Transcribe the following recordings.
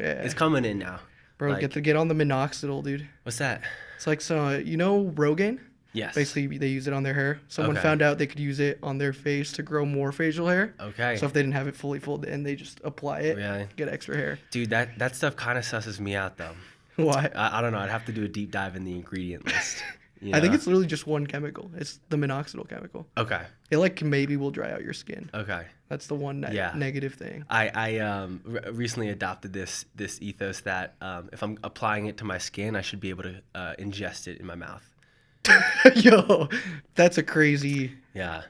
Yeah. It's coming in now. Bro, Like, get on the minoxidil, dude. what's that? It's like Rogaine? Yes. Basically, they use it on their hair. Someone Okay. found out they could use it on their face to grow more facial hair. Okay. So if they didn't have it fully folded in, they just apply it, Really? get extra hair. Dude, that stuff kind of susses me out though. Why? I don't know. I'd have to do a deep dive in the ingredient list. You I think know? it's literally just one chemical. It's the minoxidil chemical. Okay. It like maybe will dry out your skin. Okay. That's the one Yeah. negative thing. I recently adopted this ethos that if I'm applying it to my skin, I should be able to ingest it in my mouth. Yo, that's a crazy. Yeah.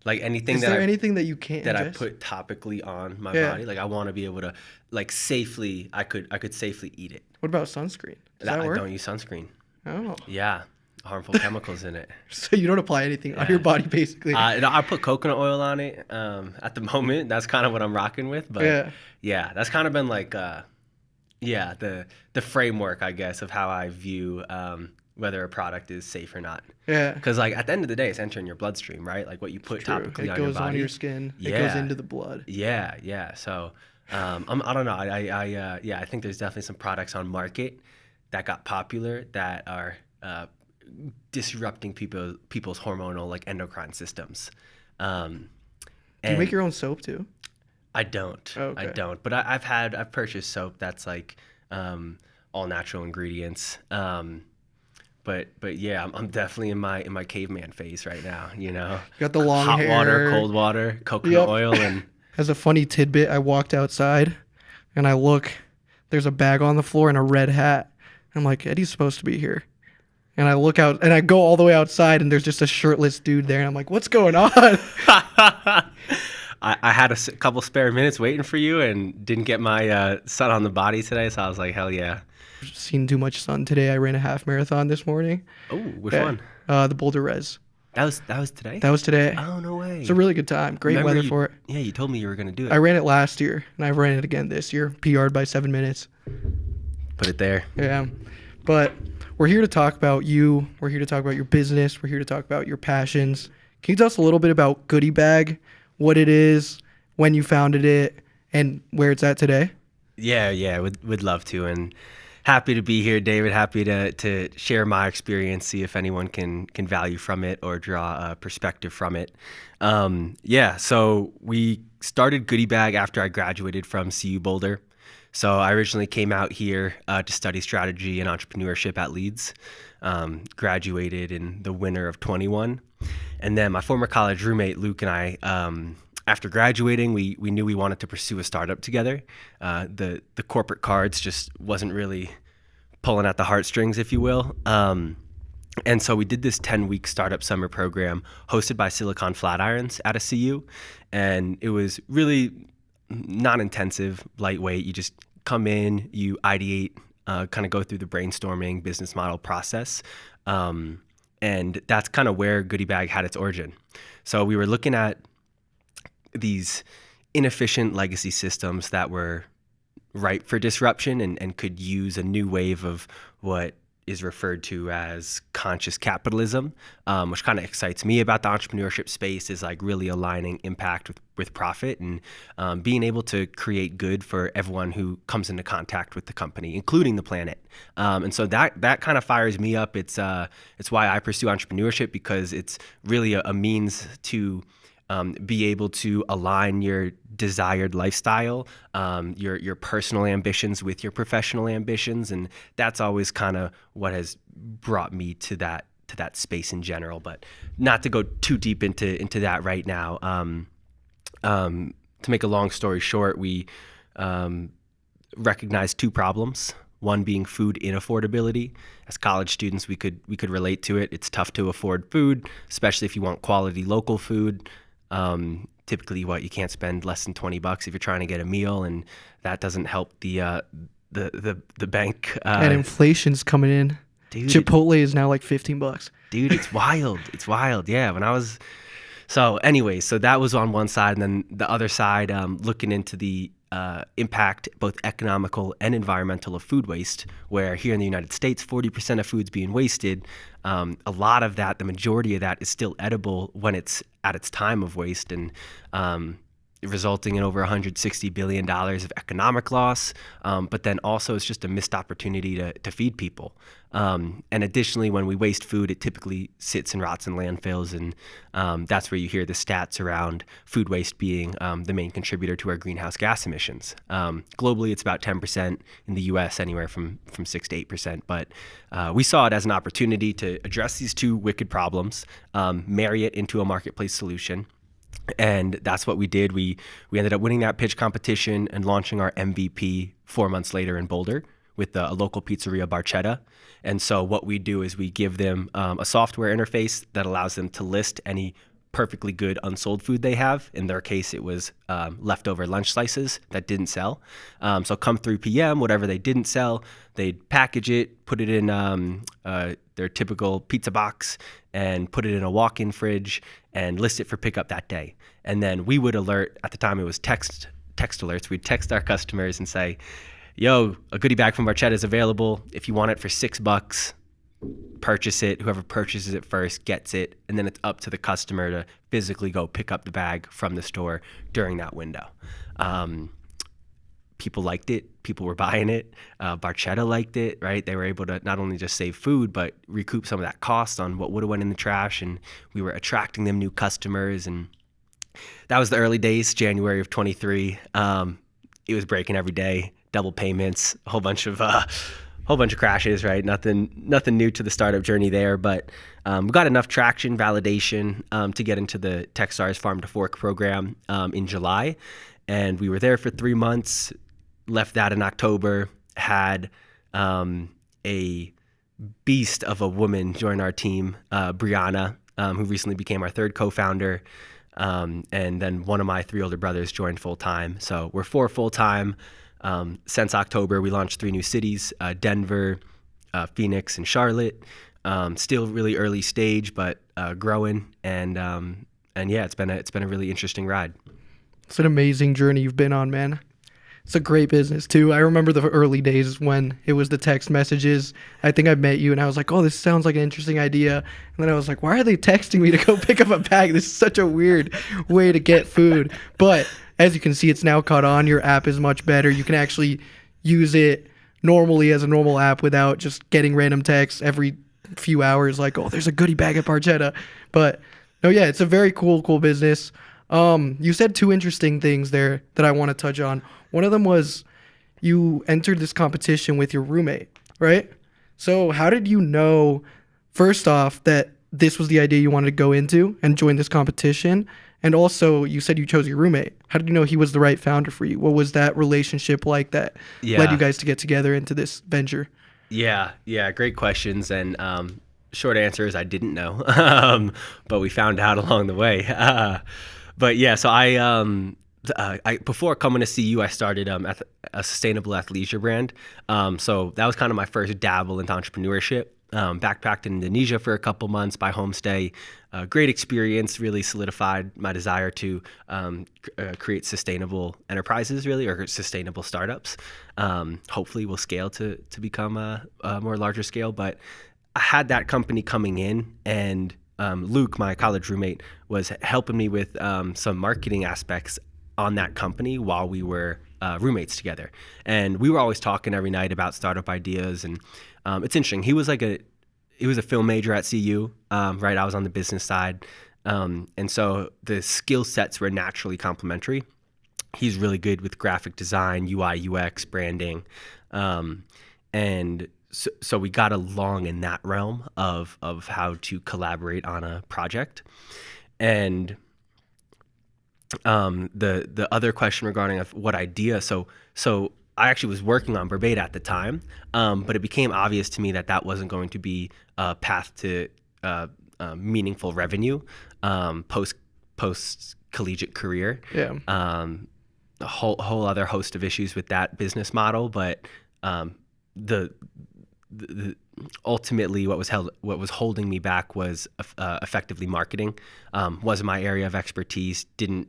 Like anything Is that there I, anything that you can't that I ingest? put topically on my Yeah. body, like I want to be able to like safely. I could safely eat it. What about sunscreen? Does that I work? don't use sunscreen. Oh, Yeah. Harmful chemicals in it. so you don't apply anything on your Yeah. body, basically. No, I put coconut oil on it at the moment. That's kind of what I'm rocking with. But yeah, that's kind of been like, the framework, I guess, of how I view whether a product is safe or not. Yeah. Because like at the end of the day, it's entering your bloodstream, right? Like what you put True. topically It on your goes body. on your skin. It Yeah. goes into the blood. Yeah, yeah. So I don't know. I think there's definitely some products on market that got popular that are disrupting people's hormonal like endocrine systems. Do you make your own soap too? I don't. Okay. I don't. But I've purchased soap that's like all natural ingredients. But yeah, I'm definitely in my caveman phase right now. You know, You got the long hot hair. water, cold water, coconut Yep. oil, and As a funny tidbit, I walked outside and I look, there's a bag on the floor and a red hat. I'm like, Eddie's supposed to be here. And I look out and I go all the way outside and there's just a shirtless dude there. And I'm like, what's going on? I had a couple spare minutes waiting for you and didn't get my sun on the body today, so I was like, hell yeah. Seen too much sun today. I ran a half marathon this morning. Oh, which one? The Boulder Res. That was today? That was today. Oh, no way. It's a really good time. Great Remember weather for it. Yeah, you told me you were going to do it. I ran it last year and I ran it again this year. PR'd by 7 minutes. Put it there. Yeah. But we're here to talk about you. We're here to talk about your business. We're here to talk about your passions. Can you tell us a little bit about Goodie Bag, what it is, when you founded it, and where it's at today? Yeah, would love to. And happy to be here, David. Happy to share my experience, see if anyone can value from it or draw a perspective from it. So we started Goodie Bag after I graduated from CU Boulder. So I originally came out here to study strategy and entrepreneurship at Leeds. Graduated in the winter of 21. And then my former college roommate, Luke, and I, after graduating, we knew we wanted to pursue a startup together. The corporate cards just wasn't really pulling at the heartstrings, if you will. And so we did this 10-week startup summer program hosted by Silicon Flatirons out of CU. And it was really non-intensive, lightweight. You just come in, you ideate, kind of go through the brainstorming business model process. And that's kind of where Goodie Bag had its origin. So we were looking at these inefficient legacy systems that were ripe for disruption and could use a new wave of what is referred to as conscious capitalism, which kind of excites me about the entrepreneurship space, is like really aligning impact with profit and being able to create good for everyone who comes into contact with the company, including the planet. And so that kind of fires me up. It's why I pursue entrepreneurship, because it's really a means to be able to align your desired lifestyle, your personal ambitions with your professional ambitions, and that's always kind of what has brought me to that space in general. But not to go too deep into that right now. To make a long story short, we recognized two problems. One being food inaffordability. As college students, we could relate to it. It's tough to afford food, especially if you want quality local food. Typically, you can't spend less than $20 if you're trying to get a meal, and that doesn't help the bank. And inflation's coming in. Dude, Chipotle is now like $15. Dude, it's wild. It's wild. Yeah, so that was on one side, and then the other side, looking into the impact, both economical and environmental, of food waste, where here in the United States, 40% of food's being wasted. A lot of that, the majority of that, is still edible when it's at its time of waste. And resulting in over $160 billion of economic loss. But then also it's just a missed opportunity to feed people. And additionally, when we waste food, it typically sits and rots in landfills. And that's where you hear the stats around food waste being the main contributor to our greenhouse gas emissions. Globally, it's about 10%. In the US, anywhere from 6 to 8%. But we saw it as an opportunity to address these two wicked problems, marry it into a marketplace solution. And that's what we did. We ended up winning that pitch competition and launching our MVP 4 months later in Boulder with a local pizzeria, Barchetta. And so what we do is we give them a software interface that allows them to list any perfectly good unsold food they have. In their case, it was leftover lunch slices that didn't sell. So come 3 p.m., whatever they didn't sell, they'd package it, put it in their typical pizza box, and put it in a walk-in fridge and list it for pickup that day. And then we would alert, at the time it was text alerts, we'd text our customers and say, yo, a goodie bag from Barchetta is available. If you want it for $6, purchase it. Whoever purchases it first gets it. And then it's up to the customer to physically go pick up the bag from the store during that window. People liked it. People were buying it. Barchetta liked it, right? They were able to not only just save food, but recoup some of that cost on what would have went in the trash. And we were attracting them new customers. And that was the early days, January of 23. It was breaking every day, double payments, a whole bunch of crashes, right? Nothing new to the startup journey there, but we got enough traction, validation to get into the Techstars Farm to Fork program in July. And we were there for 3 months, left that in October, had a beast of a woman join our team, Brianna, who recently became our third co-founder. And then one of my 3 older brothers joined full-time. So we're 4 full-time. Since October, we launched 3 new cities, Denver, Phoenix, and Charlotte. Still really early stage, but growing. And yeah, it's been a really interesting ride. It's an amazing journey you've been on, man. It's a great business too. I remember the early days when it was the text messages. I think I met you and I was like, oh, this sounds like an interesting idea. And then I was like, why are they texting me to go pick up a bag? This is such a weird way to get food. But as you can see, it's now caught on. Your app is much better. You can actually use it normally as a normal app without just getting random texts every few hours like, oh, there's a goodie bag at Barchetta. But no, yeah, it's a very cool business. You said 2 interesting things there that I want to touch on. One of them was you entered this competition with your roommate, right? So how did you know, first off, that this was the idea you wanted to go into and join this competition? And also, you said you chose your roommate. How did you know he was the right founder for you? What was that relationship like that led you guys to get together into this venture? Yeah, great questions. And short answer is I didn't know, but we found out along the way. But yeah, so I before coming to CU, I started a sustainable athleisure brand. So that was kind of my first dabble into entrepreneurship. Backpacked in Indonesia for a couple months by homestay. Great experience, really solidified my desire to create sustainable enterprises, really, or sustainable startups. Hopefully we'll scale to become a more larger scale. But I had that company coming in, and Luke, my college roommate, was helping me with some marketing aspects on that company while we were roommates together. And we were always talking every night about startup ideas. And it's interesting. He was a film major at CU, right? I was on the business side. And so the skill sets were naturally complementary. He's really good with graphic design, UI, UX, branding. And so we got along in that realm of how to collaborate on a project. And the other question regarding what idea, so I actually was working on Barbada at the time, but it became obvious to me that wasn't going to be a path to meaningful revenue post collegiate career. Yeah. A whole other host of issues with that business model, but the ultimately what was holding me back was effectively marketing. Wasn't my area of expertise. Didn't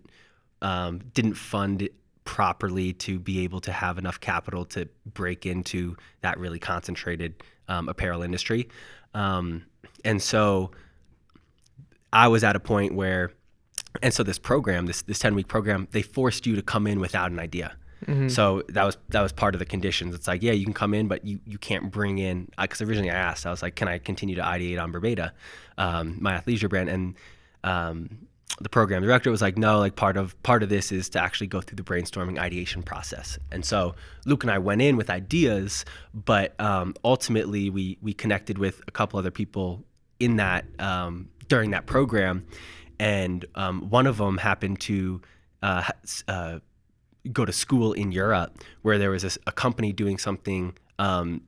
fund it properly to be able to have enough capital to break into that really concentrated apparel industry. And so I was at a point where And so this program, this 10-week program, they forced you to come in without an idea. So that was part of the conditions. It's like, yeah, you can come in, but you can't bring in, because originally I asked, I was like, can I continue to ideate on Berbeta, my athleisure brand? And the program director was like, no, like part of this is to actually go through the brainstorming ideation process. And so Luke and I went in with ideas, but ultimately we connected with a couple other people in that during that program. And one of them happened to go to school in Europe, where there was a company doing something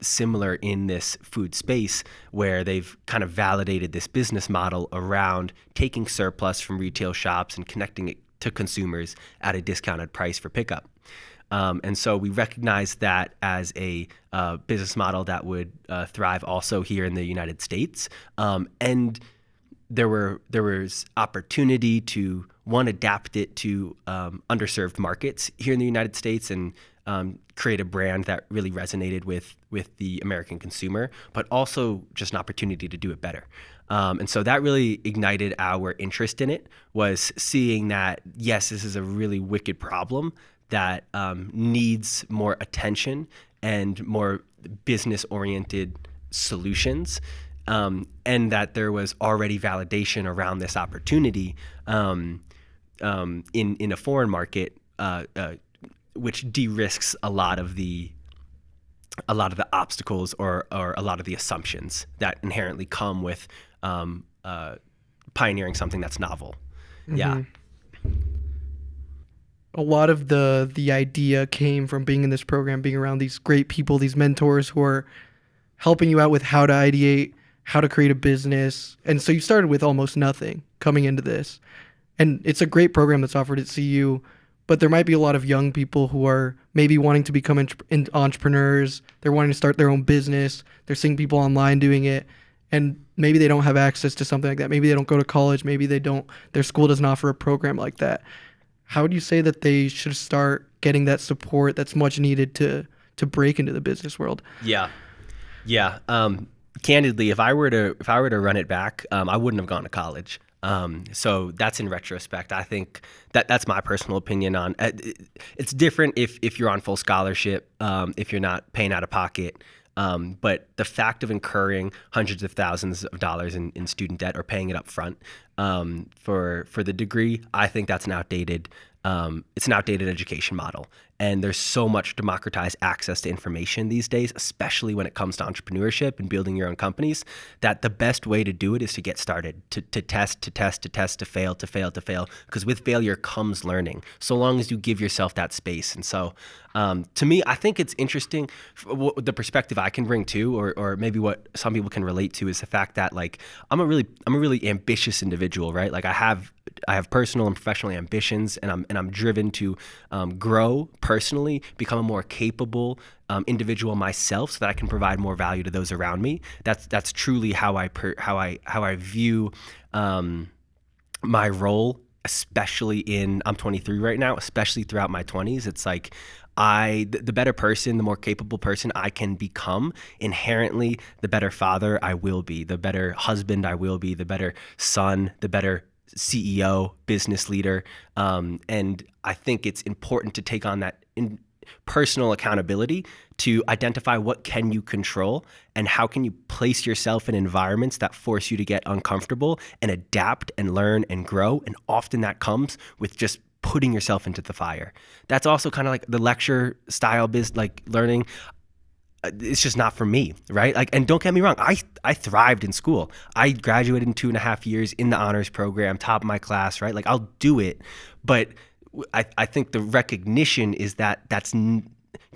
similar in this food space, where they've kind of validated this business model around taking surplus from retail shops and connecting it to consumers at a discounted price for pickup. And so we recognized that as a business model that would thrive also here in the United States. And there was opportunity to adapt it to underserved markets here in the United States and create a brand that really resonated with the American consumer, but also just an opportunity to do it better. And so that really ignited our interest in it, was seeing that, yes, this is a really wicked problem that needs more attention and more business-oriented solutions. And that there was already validation around this opportunity in a foreign market, which de-risks a lot of the obstacles or a lot of the assumptions that inherently come with pioneering something that's novel. Yeah. A lot of the idea came from being in this program, being around these great people, these mentors who are helping you out with how to ideate, how to create a business. And so you started with almost nothing coming into this. And it's a great program that's offered at CU, but there might be a lot of young people who are maybe wanting to become entrepreneurs. They're wanting to start their own business. They're seeing people online doing it, and maybe they don't have access to something like that. Maybe they don't go to college. Maybe their school doesn't offer a program like that. How would you say that they should start getting that support that's much needed to break into the business world? Yeah. Candidly, if I were to run it back, I wouldn't have gone to college. So that's in retrospect. I think that's my personal opinion on it. It's different if you're on full scholarship, if you're not paying out of pocket. But the fact of incurring hundreds of thousands of dollars in student debt or paying it up front for the degree, I think that's an outdated education model. And there's so much democratized access to information these days, especially when it comes to entrepreneurship and building your own companies, that the best way to do it is to get started, to test, to fail. Because with failure comes learning, so long as you give yourself that space. And so to me, I think it's interesting, the perspective I can bring too, or maybe what some people can relate to, is the fact that, like, I'm a really ambitious individual, right? Like I have personal and professional ambitions, and I'm driven to grow personally, become a more capable individual myself, so that I can provide more value to those around me. That's truly how I view my role, especially I'm 23 right now, especially throughout my 20s. It's like the better person, the more capable person I can become, inherently, the better father I will be, the better husband I will be, the better son, the better CEO, business leader. And I think it's important to take on that personal accountability to identify what can you control and how can you place yourself in environments that force you to get uncomfortable and adapt and learn and grow. And often that comes with just putting yourself into the fire. That's also kind of like the lecture style like learning. It's just not for me, right? Like, and don't get me wrong, I thrived in school. I graduated in 2.5 years in the honors program, top of my class, right? Like, I'll do it. But I think the recognition is that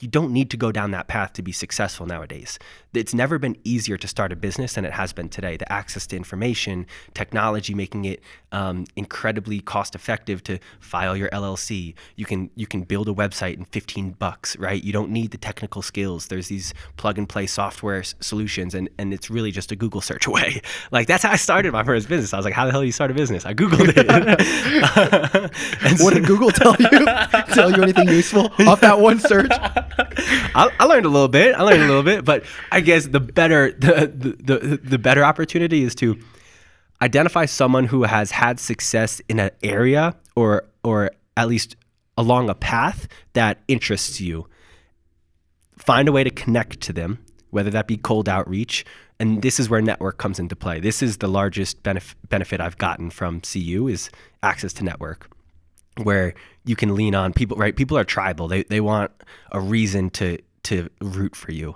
you don't need to go down that path to be successful nowadays. It's never been easier to start a business than it has been today. The access to information, technology, making it incredibly cost effective to file your LLC. You can build a website in $15, right? You don't need the technical skills. There's these plug and play software solutions, and it's really just a Google search away. Like, that's how I started my first business. I was like, how the hell do you start a business? I Googled it. What did Google tell you? Tell you anything useful off that one search? I learned a little bit, but I guess the better opportunity is to identify someone who has had success in an area or at least along a path that interests you. Find a way to connect to them, whether that be cold outreach. And this is where network comes into play. This is the largest benefit I've gotten from CU is access to network, where you can lean on people, right? People are tribal. They want a reason to root for you,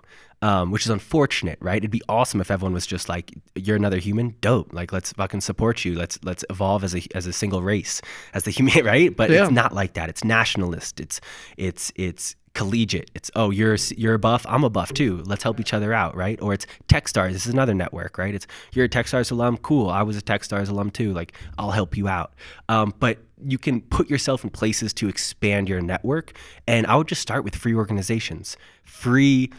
which is unfortunate, right? It'd be awesome if everyone was just like, you're another human, dope. Like, let's fucking support you. Let's evolve as a single race, as the human, right? But it's not like that. It's nationalist. It's collegiate. It's, oh, you're a buff, I'm a buff too. Let's help each other out, right? Or it's Techstars. This is another network, right? It's, you're a Techstars alum, cool. I was a Techstars alum too. Like, I'll help you out. But you can put yourself in places to expand your network. And I would just start with free organizations, free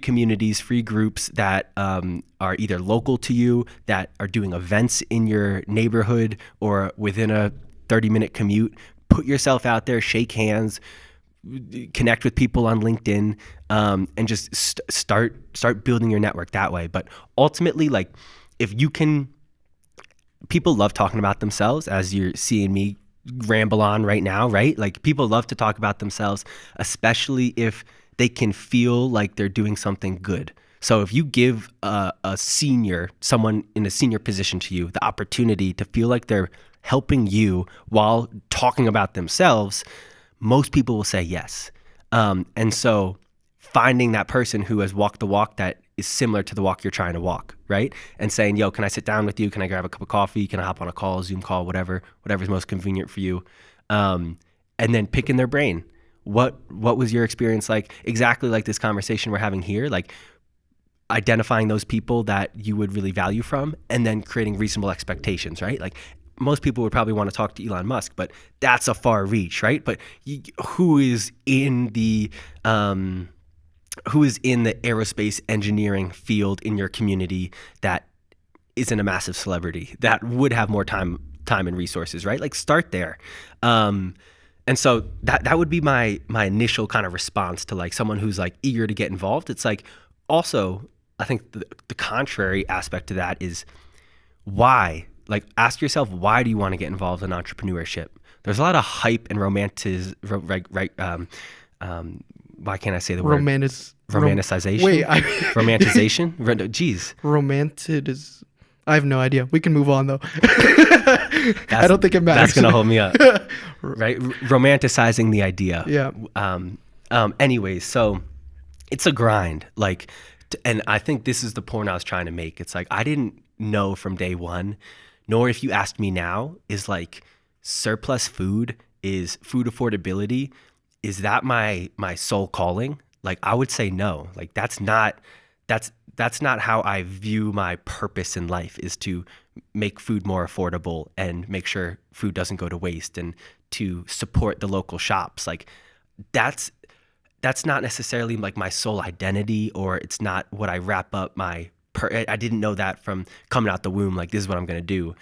communities, free groups that are either local to you, that are doing events in your neighborhood or within a 30-minute commute. Put yourself out there, shake hands, connect with people on LinkedIn, and just start building your network that way. But ultimately, like, if you can, people love talking about themselves, as you're seeing me ramble on right now, right? Like, people love to talk about themselves, especially if they can feel like they're doing something good. So if you give someone in a senior position to you, the opportunity to feel like they're helping you while talking about themselves, most people will say yes. And so finding that person who has walked the walk that is similar to the walk you're trying to walk, right? And saying, yo, can I sit down with you? Can I grab a cup of coffee? Can I hop on a call, Zoom call, whatever's most convenient for you? And then picking their brain. What was your experience like? Exactly like this conversation we're having here, like identifying those people that you would really value from, and then creating reasonable expectations, right? Like, most people would probably want to talk to Elon Musk, but that's a far reach, right? But who is in the aerospace engineering field in your community that isn't a massive celebrity, that would have more time and resources, right? Like, start there. And so that would be my initial kind of response to like someone who's like eager to get involved. It's like, also, I think the contrary aspect to that is why. Like, ask yourself, why do you want to get involved in entrepreneurship? There's a lot of hype and why can't I say the word? Romanticization? Romanticization? Romantic is... I have no idea. We can move on though. I don't think it matters. That's going to hold me up. Right? Romanticizing the idea. Yeah. Anyways, so it's a grind. Like, and I think this is the point I was trying to make. It's like, I didn't know from day one, nor if you asked me now, is like surplus food, is food affordability, is that my soul calling? Like, I would say no. Like, that's not how I view my purpose in life, is to make food more affordable and make sure food doesn't go to waste and to support the local shops. Like, that's not necessarily like my sole identity, or it's not what I wrap up I didn't know that from coming out the womb, like, this is what I'm going to do.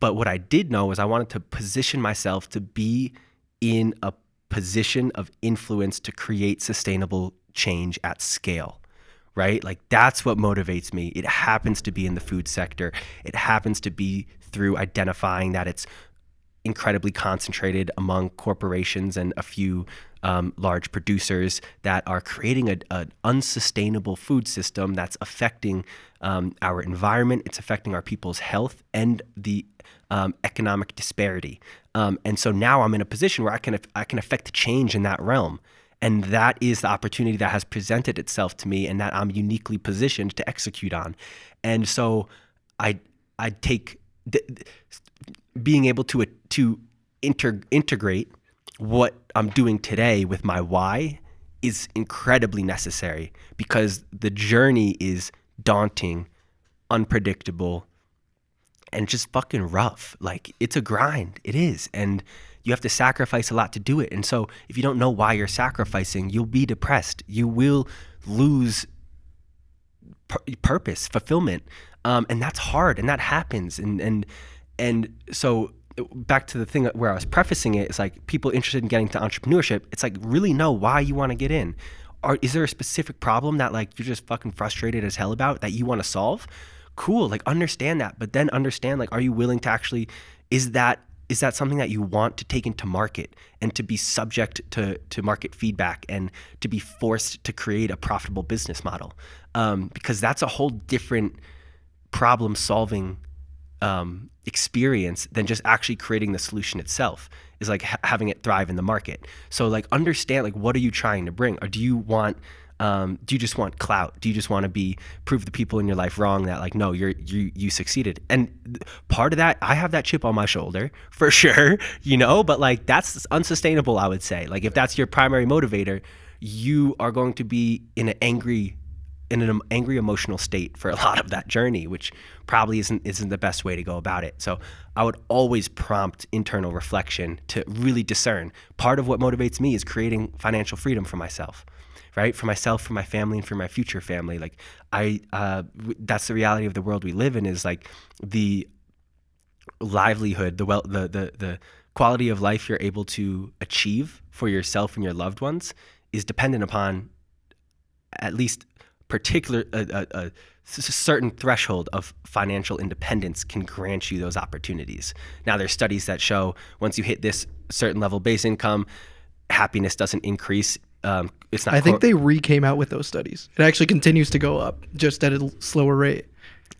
But what I did know was I wanted to position myself to be in a position of influence to create sustainable change at scale, right? Like, that's what motivates me. It happens to be in the food sector. It happens to be through identifying that it's incredibly concentrated among corporations and a few large producers that are creating an unsustainable food system that's affecting our environment. It's affecting our people's health and the economic disparity. And so now I'm in a position where I can affect change in that realm. And that is the opportunity that has presented itself to me and that I'm uniquely positioned to execute on. And so I take being able to integrate what I'm doing today with my why is incredibly necessary, because the journey is daunting, unpredictable, and just fucking rough. Like, it's a grind. It is. And you have to sacrifice a lot to do it. And so if you don't know why you're sacrificing, you'll be depressed. You will lose purpose, fulfillment. And that's hard, and that happens. And so back to the thing where I was prefacing it, it's like, people interested in getting to entrepreneurship, it's like, really know why you want to get in. Or is there a specific problem that like you're just fucking frustrated as hell about that you want to solve? cool, like understand that, but then understand, like, are you willing to actually, is that something that you want to take into market and to be subject to market feedback and to be forced to create a profitable business model? Because that's a whole different problem solving experience than just actually creating the solution itself, is like having it thrive in the market. So like understand, like, what are you trying to bring? Or do you just want clout? Do you just want to prove the people in your life wrong, that like, no, you succeeded? And part of that, I have that chip on my shoulder for sure, but like that's unsustainable, I would say. Like if that's your primary motivator, you are going to be in an angry emotional state for a lot of that journey, which probably isn't the best way to go about it. So I would always prompt internal reflection to really discern. Part of what motivates me is creating financial freedom for myself, right? For myself, for my family, and for my future family. Like that's the reality of the world we live in, is like the livelihood, the quality of life you're able to achieve for yourself and your loved ones is dependent upon at least a certain threshold of financial independence can grant you those opportunities. Now, there's studies that show once you hit this certain level base income, happiness doesn't increase. It's not. I think they came out with those studies. It actually continues to go up, just at a slower rate.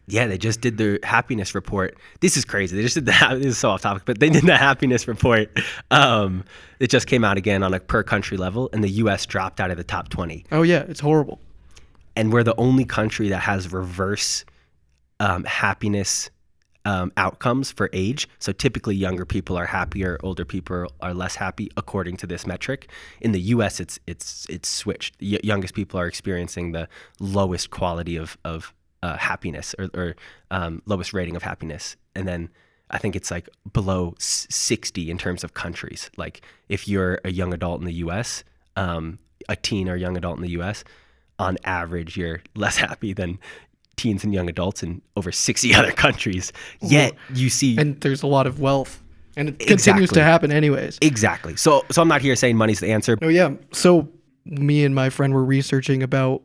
Yeah, they just did the happiness report. This is crazy. They just did this is so off topic, but they did the happiness report. It just came out again on a per country level, and the U.S. dropped out of the top 20. Oh yeah, it's horrible. And we're the only country that has reverse happiness outcomes for age. So typically younger people are happier, older people are less happy, according to this metric. In the US, it's switched. Youngest people are experiencing the lowest quality of happiness, or lowest rating of happiness. And then I think it's like below 60 in terms of countries. Like if you're a young adult in the US, a teen or young adult in the US, on average, you're less happy than teens and young adults in over 60 other countries. Yet you see, and there's a lot of wealth, and it continues to happen anyways. Exactly. So I'm not here saying money's the answer. Oh yeah. So me and my friend were researching about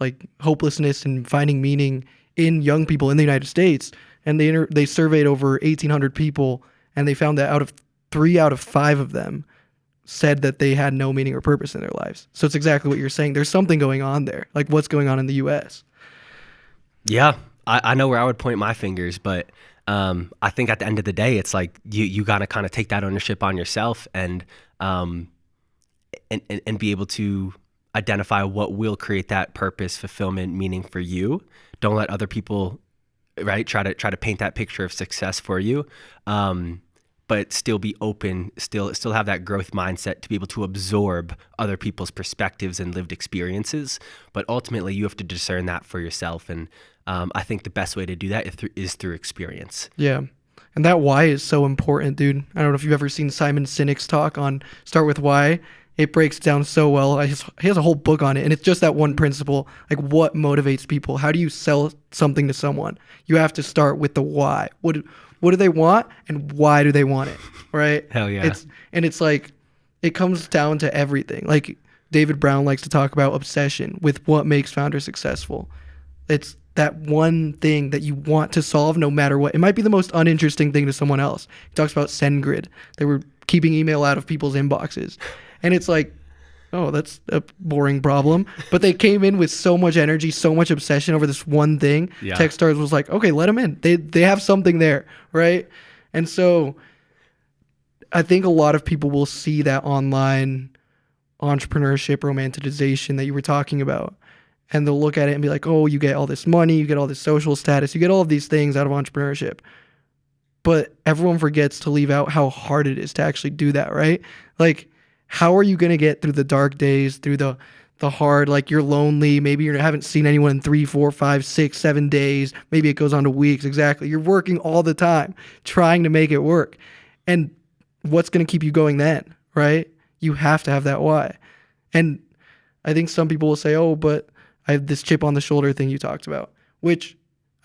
like hopelessness and finding meaning in young people in the United States, and they surveyed over 1,800 people, and they found that 3 out of 5 of them said that they had no meaning or purpose in their lives. So it's exactly what you're saying. There's something going on there. Like what's going on in the US? Yeah, I know where I would point my fingers, but I think at the end of the day, it's like you got to kind of take that ownership on yourself and be able to identify what will create that purpose, fulfillment, meaning for you. Don't let other people, right, try to paint that picture of success for you. But still be open, still have that growth mindset to be able to absorb other people's perspectives and lived experiences. But ultimately, you have to discern that for yourself. And I think the best way to do that is through experience. Yeah. And that why is so important, dude. I don't know if you've ever seen Simon Sinek's talk on Start With Why. It breaks down so well. He has a whole book on it. And it's just that one principle, like what motivates people? How do you sell something to someone? You have to start with the why. What do they want, and why do they want it, right? Hell yeah. It's like, it comes down to everything. Like David Brown likes to talk about obsession with what makes founders successful. It's that one thing that you want to solve no matter what. It might be the most uninteresting thing to someone else. He talks about SendGrid. They were keeping email out of people's inboxes. And it's like, oh, that's a boring problem. But they came in with so much energy, so much obsession over this one thing. Yeah. Techstars was like, okay, let them in. They have something there, right? And so I think a lot of people will see that online entrepreneurship romanticization that you were talking about. And they'll look at it and be like, oh, you get all this money, you get all this social status, you get all of these things out of entrepreneurship. But everyone forgets to leave out how hard it is to actually do that, right? Like, how are you going to get through the dark days, through the hard, like you're lonely, maybe you haven't seen anyone in 3, 4, 5, 6, 7 days, maybe it goes on to weeks, exactly. You're working all the time, trying to make it work. And what's going to keep you going then, right? You have to have that why. And I think some people will say, oh, but I have this chip on the shoulder thing you talked about, which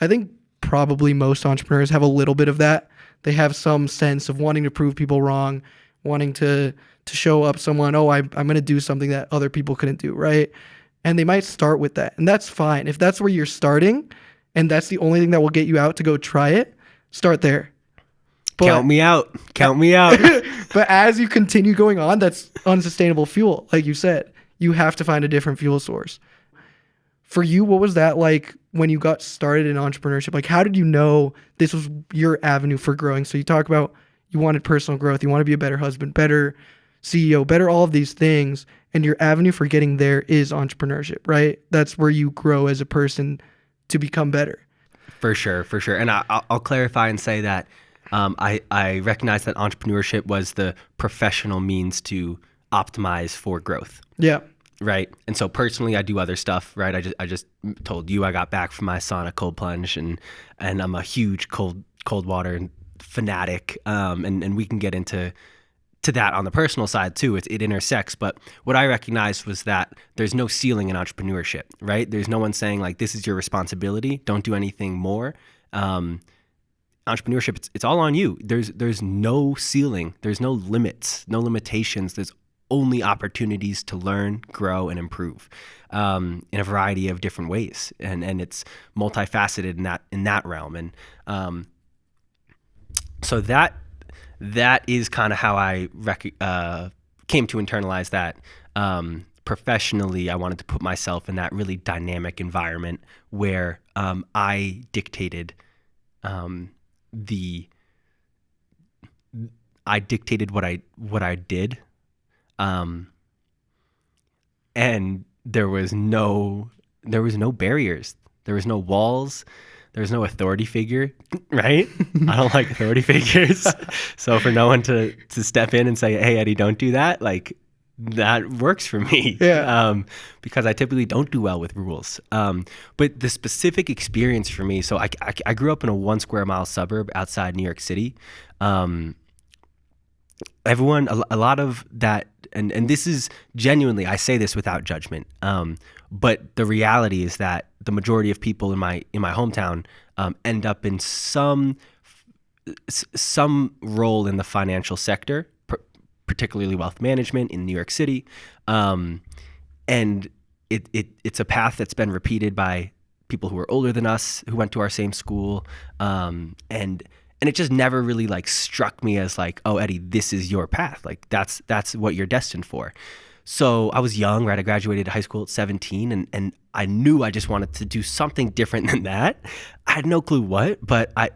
I think probably most entrepreneurs have a little bit of that. They have some sense of wanting to prove people wrong, wanting to show up someone, oh, I'm going to do something that other people couldn't do, right? And they might start with that. And that's fine. If that's where you're starting, and that's the only thing that will get you out to go try it, start there. But, Count me out. Count me out. but as you continue going on, that's unsustainable fuel. Like you said, you have to find a different fuel source. For you, what was that like when you got started in entrepreneurship? Like, how did you know this was your avenue for growing? So you talk about you wanted personal growth, you want to be a better husband, better CEO, better all of these things, and your avenue for getting there is entrepreneurship, right? That's where you grow as a person to become better. For sure. And I'll clarify and say that I recognize that entrepreneurship was the professional means to optimize for growth. Yeah. Right. And so personally, I do other stuff, right? I just told you I got back from my sauna cold plunge, and I'm a huge cold water fanatic. And we can get into that on the personal side too. It intersects. But what I recognized was that there's no ceiling in entrepreneurship, right? There's no one saying like, this is your responsibility, don't do anything more. Entrepreneurship, it's all on you. There's no ceiling. There's no limits, no limitations. There's only opportunities to learn, grow, and improve in a variety of different ways, and it's multifaceted in that realm. And so that is kind of how I came to internalize that. Professionally, I wanted to put myself in that really dynamic environment where I dictated what I did. And there was no barriers. There was no walls. There was no authority figure, right? I don't like authority figures. So for no one to step in and say, hey, Eddie, don't do that, like that works for me. Yeah. Because I typically don't do well with rules. But the specific experience for me, so I grew up in a 1 square mile suburb outside New York City. Everyone, a lot of that, and this is genuinely, I say this without judgment, but the reality is that the majority of people in my hometown end up in some role in the financial sector, particularly wealth management in New York City, and it's a path that's been repeated by people who are older than us, who went to our same school, and it just never really like struck me as like, oh, Eddie, this is your path. Like that's what you're destined for. So I was young, right? I graduated high school at 17, and I knew I just wanted to do something different than that. I had no clue what, but I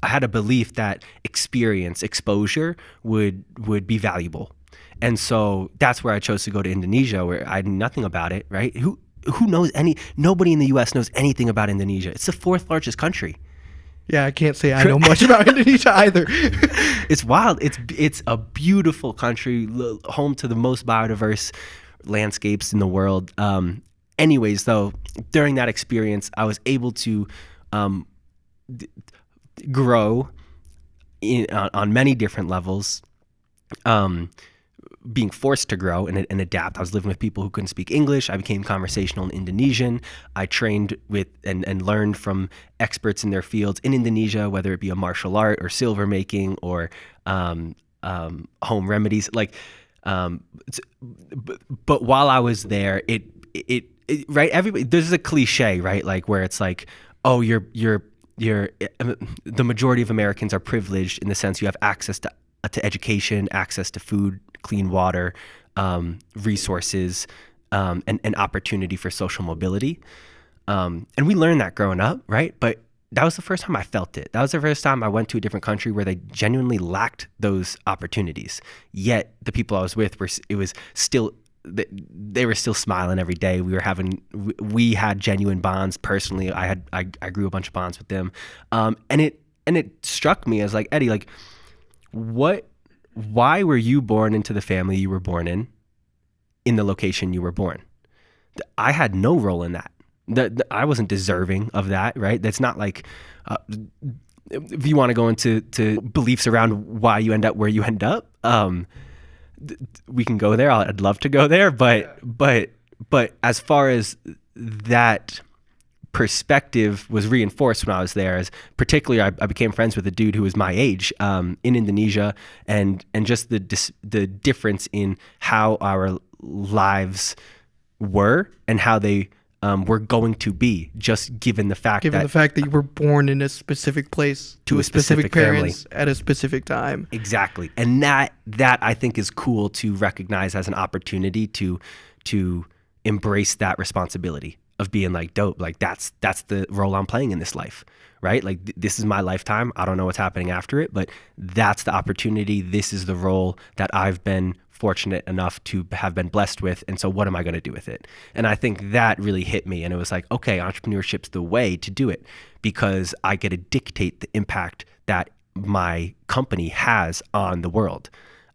had a belief that exposure would be valuable. And so that's where I chose to go to Indonesia, where I knew nothing about it, right? Who knows nobody in the US knows anything about Indonesia. It's the 4th largest country. Yeah, I can't say I know much about Indonesia either. It's wild. It's a beautiful country, home to the most biodiverse landscapes in the world. Anyways, though, during that experience, I was able to grow on many different levels. Being forced to grow and adapt. I was living with people who couldn't speak English. I became conversational in Indonesian. I trained with and learned from experts in their fields in Indonesia, whether it be a martial art or silver making or home remedies. Like, but while I was there, it right. Everybody, there's a cliche, right? Like where it's like, oh, you're the majority of Americans are privileged in the sense you have access to education, access to food, clean water, resources, and opportunity for social mobility. And we learned that growing up, right? But that was the first time I felt it. That was the first time I went to a different country where they genuinely lacked those opportunities. Yet the people I was with they were still smiling every day. We had genuine bonds personally. I grew a bunch of bonds with them. And it struck me as like, Eddie, like, why were you born into the family you were born in the location you were born? I had no role in that. I wasn't deserving of that, right? That's not like, if you want to go into beliefs around why you end up where you end up, we can go there. I'd love to go there, but as far as that perspective was reinforced when I was there, as particularly I became friends with a dude who was my age in Indonesia, and just the difference in how our lives were and how they were going to be, just given the fact Given that the fact that you were born in a specific place to a specific parents at a specific time. Exactly. And that I think is cool to recognize as an opportunity to embrace that responsibility of being like, dope, like that's the role I'm playing in this life, right? Like this is my lifetime. I don't know what's happening after it, but that's the opportunity. This is the role that I've been fortunate enough to have been blessed with. And so what am I going to do with it? And I think that really hit me. And it was like, okay, entrepreneurship's the way to do it, because I get to dictate the impact that my company has on the world.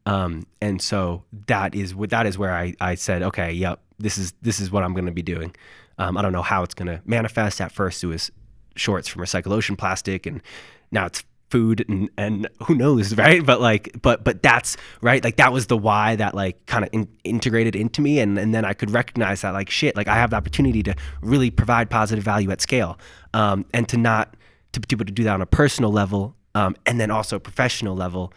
And so that is where I said, okay, yep, this is what I'm going to be doing. I don't know how it's going to manifest. At first it was shorts from recycled ocean plastic, and now it's food, and who knows, right? But that's right. Like that was the why that like kind of integrated into me. And then I could recognize that like, shit, like I have the opportunity to really provide positive value at scale. And to be able to do that on a personal level, and then also professional level,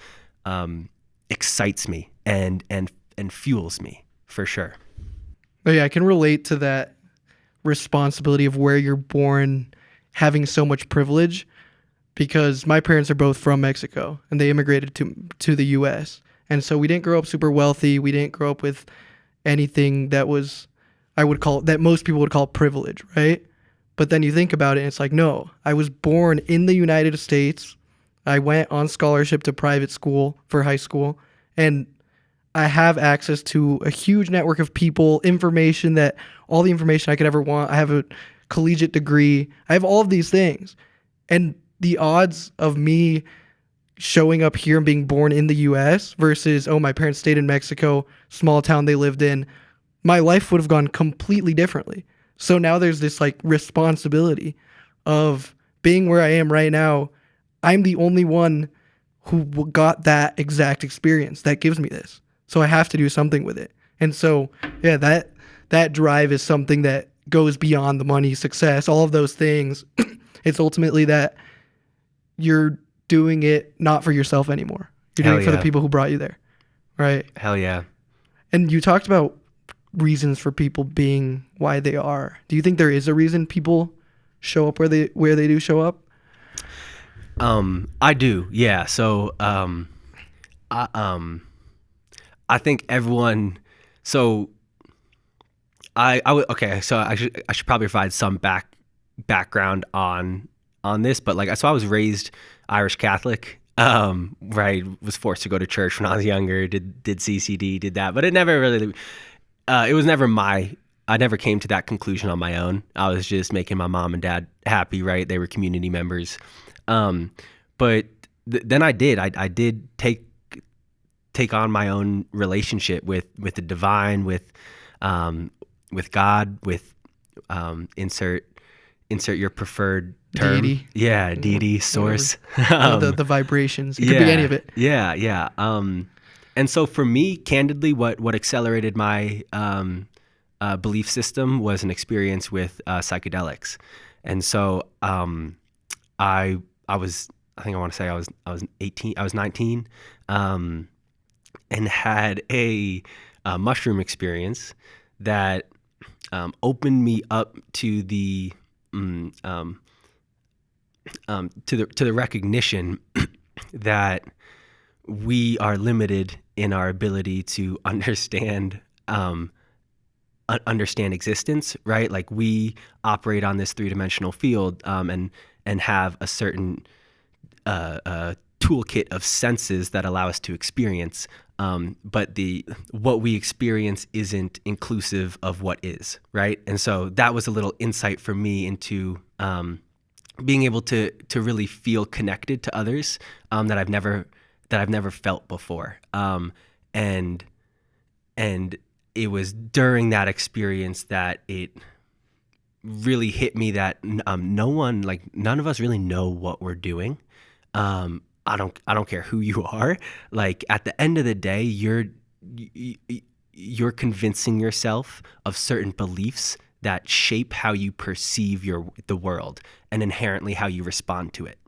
excites me and fuels me for sure. But yeah, I can relate to that responsibility of where you're born, having so much privilege, because my parents are both from Mexico and they immigrated to the US. And so we didn't grow up super wealthy. We didn't grow up with anything that was, that most people would call privilege, right? But then you think about it and it's like, no, I was born in the United States. I went on scholarship to private school for high school, and I have access to a huge network of people, all the information I could ever want. I have a collegiate degree. I have all of these things. And the odds of me showing up here and being born in the US versus, oh, my parents stayed in Mexico, small town they lived in, my life would have gone completely differently. So now there's this like responsibility of being where I am right now. I'm the only one who got that exact experience that gives me this. So I have to do something with it. And so, yeah, that drive is something that goes beyond the money, success, all of those things. It's ultimately that you're doing it not for yourself anymore. You're doing it for the people who brought you there, right? Hell yeah. And you talked about reasons for people being why they are. Do you think there is a reason people show up where they do show up? I do. Yeah. So, I think everyone. So, okay. So I should probably provide some background on this, but like, so I was raised Irish Catholic. Where I was forced to go to church when I was younger. Did CCD, did that, but it never really. It was never I never came to that conclusion on my own. I was just making my mom and dad happy, right? They were community members. But then I did take on my own relationship with the divine, with God, with insert your preferred term. Deity. Yeah, deity, source. The vibrations. It could be any of it. Yeah. And so for me, candidly, what accelerated my belief system was an experience with psychedelics. And so I was 18, I was 19, and had a mushroom experience that opened me up to the to the recognition that we are limited in our ability to understand existence, right? Like we operate on this three-dimensional field, and have a certain toolkit of senses that allow us to experience, but what we experience isn't inclusive of what is, right? And so that was a little insight for me into being able to really feel connected to others, that I've never felt before, and it was during that experience that it really hit me that none of us really know what we're doing. I don't care who you are. Like at the end of the day, you're convincing yourself of certain beliefs that shape how you perceive the world and inherently how you respond to it.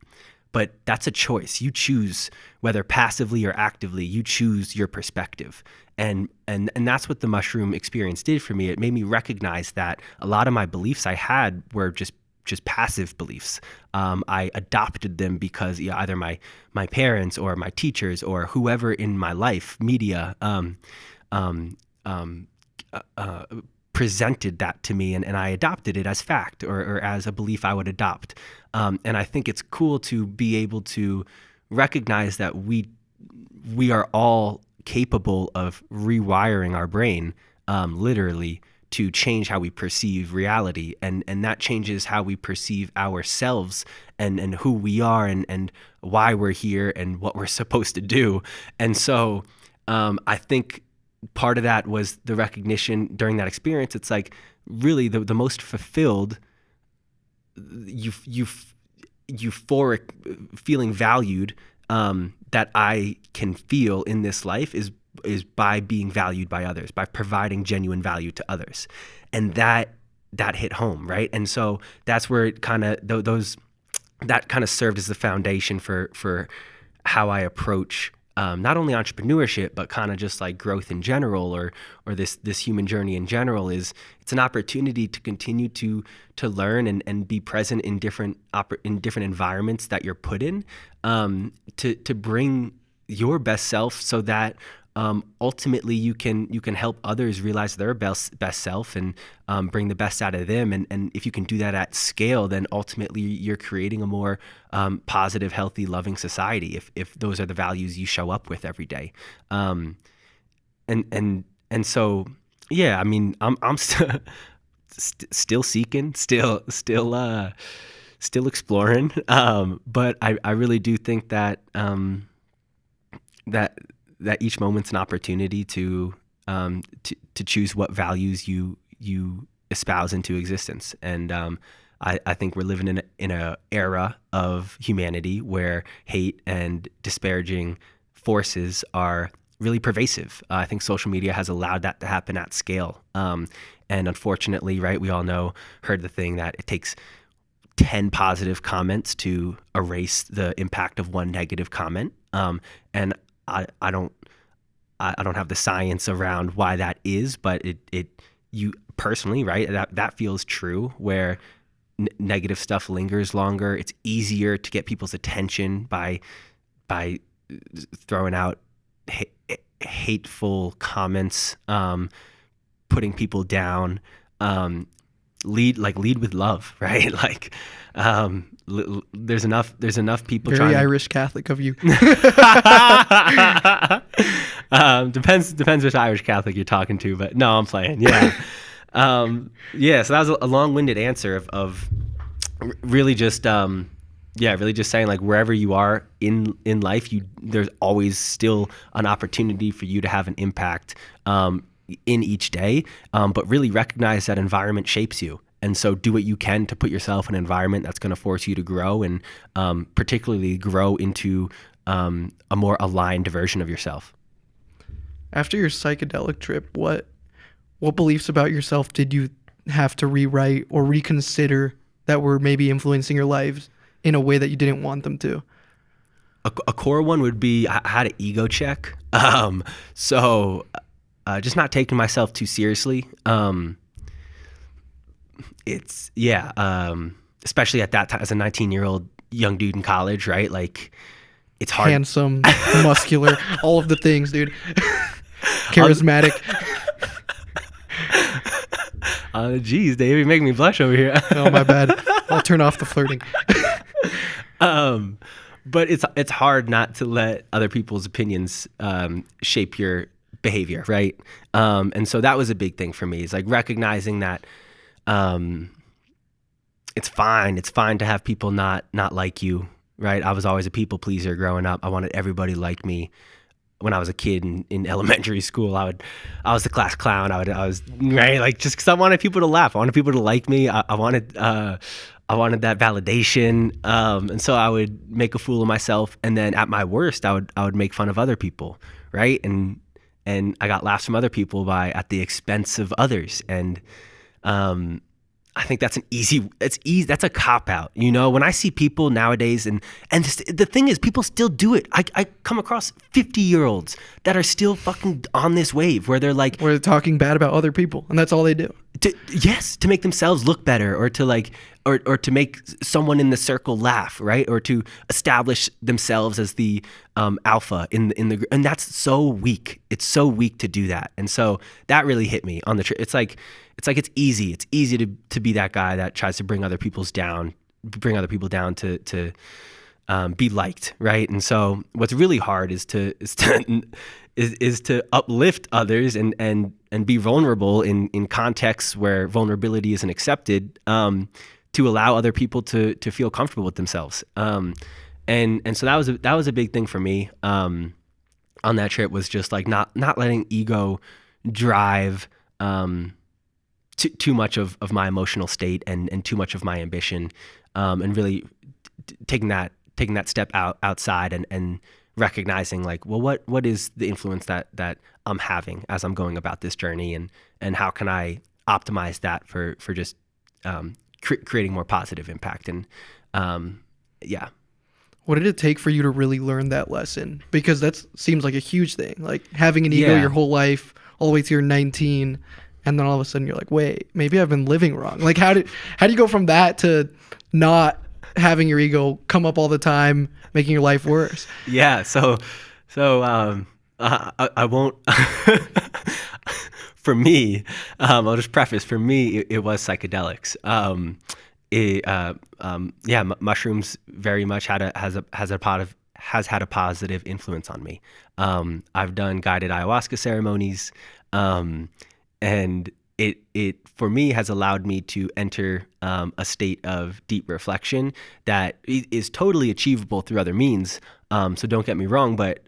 but that's a choice. You choose, whether passively or actively, you choose your perspective. And that's what the mushroom experience did for me. It made me recognize that a lot of my beliefs I had were just passive beliefs. I adopted them because either my parents or my teachers or whoever in my life, media, presented that to me, and I adopted it as fact or as a belief I would adopt. And I think it's cool to be able to recognize that we are all capable of rewiring our brain, literally, to change how we perceive reality. And that changes how we perceive ourselves and who we are and why we're here and what we're supposed to do. And so I think part of that was the recognition during that experience. It's like really the most fulfilled, euphoric feeling valued that I can feel in this life is by being valued by others, by providing genuine value to others. And that hit home, right? And so that's where it kind of that kind of served as the foundation for how I approach not only entrepreneurship, but kind of just like growth in general, or this human journey in general. Is it's an opportunity to continue to learn and be present in different environments that you're put in, to bring your best self, so that ultimately you can help others realize their best self and bring the best out of them. And if you can do that at scale, then ultimately you're creating a more positive, healthy, loving society, if those are the values you show up with every day. And so, yeah, I mean, I'm still seeking, still exploring. But I really do think that that each moment's an opportunity to choose what values you espouse into existence. And I think we're living in a era of humanity where hate and disparaging forces are really pervasive. I think social media has allowed that to happen at scale. And unfortunately, right, we all heard the thing that it takes 10 positive comments to erase the impact of one negative comment. And I don't have the science around why that is, but you personally, right, that feels true, where negative stuff lingers longer. It's easier to get people's attention by throwing out hateful comments, putting people down. Lead with love, right? Like, there's enough people Very trying. Irish Catholic of you. Depends which Irish Catholic you're talking to, but no, I'm playing. Yeah. Yeah. So that was a long-winded answer of really just really just saying, like, wherever you are in life, there's always still an opportunity for you to have an impact in each day, but really recognize that environment shapes you. And so do what you can to put yourself in an environment that's going to force you to grow, and particularly grow into a more aligned version of yourself. After your psychedelic trip, what beliefs about yourself did you have to rewrite or reconsider that were maybe influencing your lives in a way that you didn't want them to? A core one would be I had an ego check. So just not taking myself too seriously. Especially at that time as a 19-year-old young dude in college, right? Like, it's hard. Handsome, muscular, all of the things, dude. Charismatic. Geez, Dave, you're making me blush over here. Oh, my bad. I'll turn off the flirting. But it's hard not to let other people's opinions shape your behavior, right? And so that was a big thing for me, is like recognizing that it's fine to have people not like you, right? I was always a people pleaser growing up. I wanted everybody to like me. When I was a kid in elementary school, I was the class clown. I was right, like, just because I wanted people to laugh. I wanted people to like me. I wanted that validation, and so I would make a fool of myself. And then at my worst, I would make fun of other people, right? And I got laughs from other people at the expense of others. And I think that's it's easy. That's a cop out. When I see people nowadays and just, the thing is, people still do it. I come across 50-year-olds that are still fucking on this wave where they're like, Where they're talking bad about other people, and that's all they do. to make themselves look better, or to like, or to make someone in the circle laugh, right? Or to establish themselves as the alpha in the, and that's so weak. It's so weak to do that. And so that really hit me on the trip. It's easy. It's easy to be that guy that tries to bring other people down to be liked, right? And so what's really hard is to uplift others and be vulnerable in contexts where vulnerability isn't accepted, to allow other people to feel comfortable with themselves. And so that was a big thing for me on that trip, was just like not letting ego drive too much of my emotional state and too much of my ambition, and really taking that step outside and recognizing like, well, what is the influence that I'm having as I'm going about this journey, and how can I optimize that for just creating more positive impact. And yeah. What did it take for you to really learn that lesson? Because that seems like a huge thing, like having an ego your whole life, all the way to your 19, and then all of a sudden you're like, wait, maybe I've been living wrong. Like how do you go from that to not having your ego come up all the time, making your life worse? Yeah. So I won't. For me, I'll just preface. For me, it was psychedelics. Mushrooms very much has had a positive influence on me. I've done guided ayahuasca ceremonies, and it for me has allowed me to enter a state of deep reflection that is totally achievable through other means. So don't get me wrong, but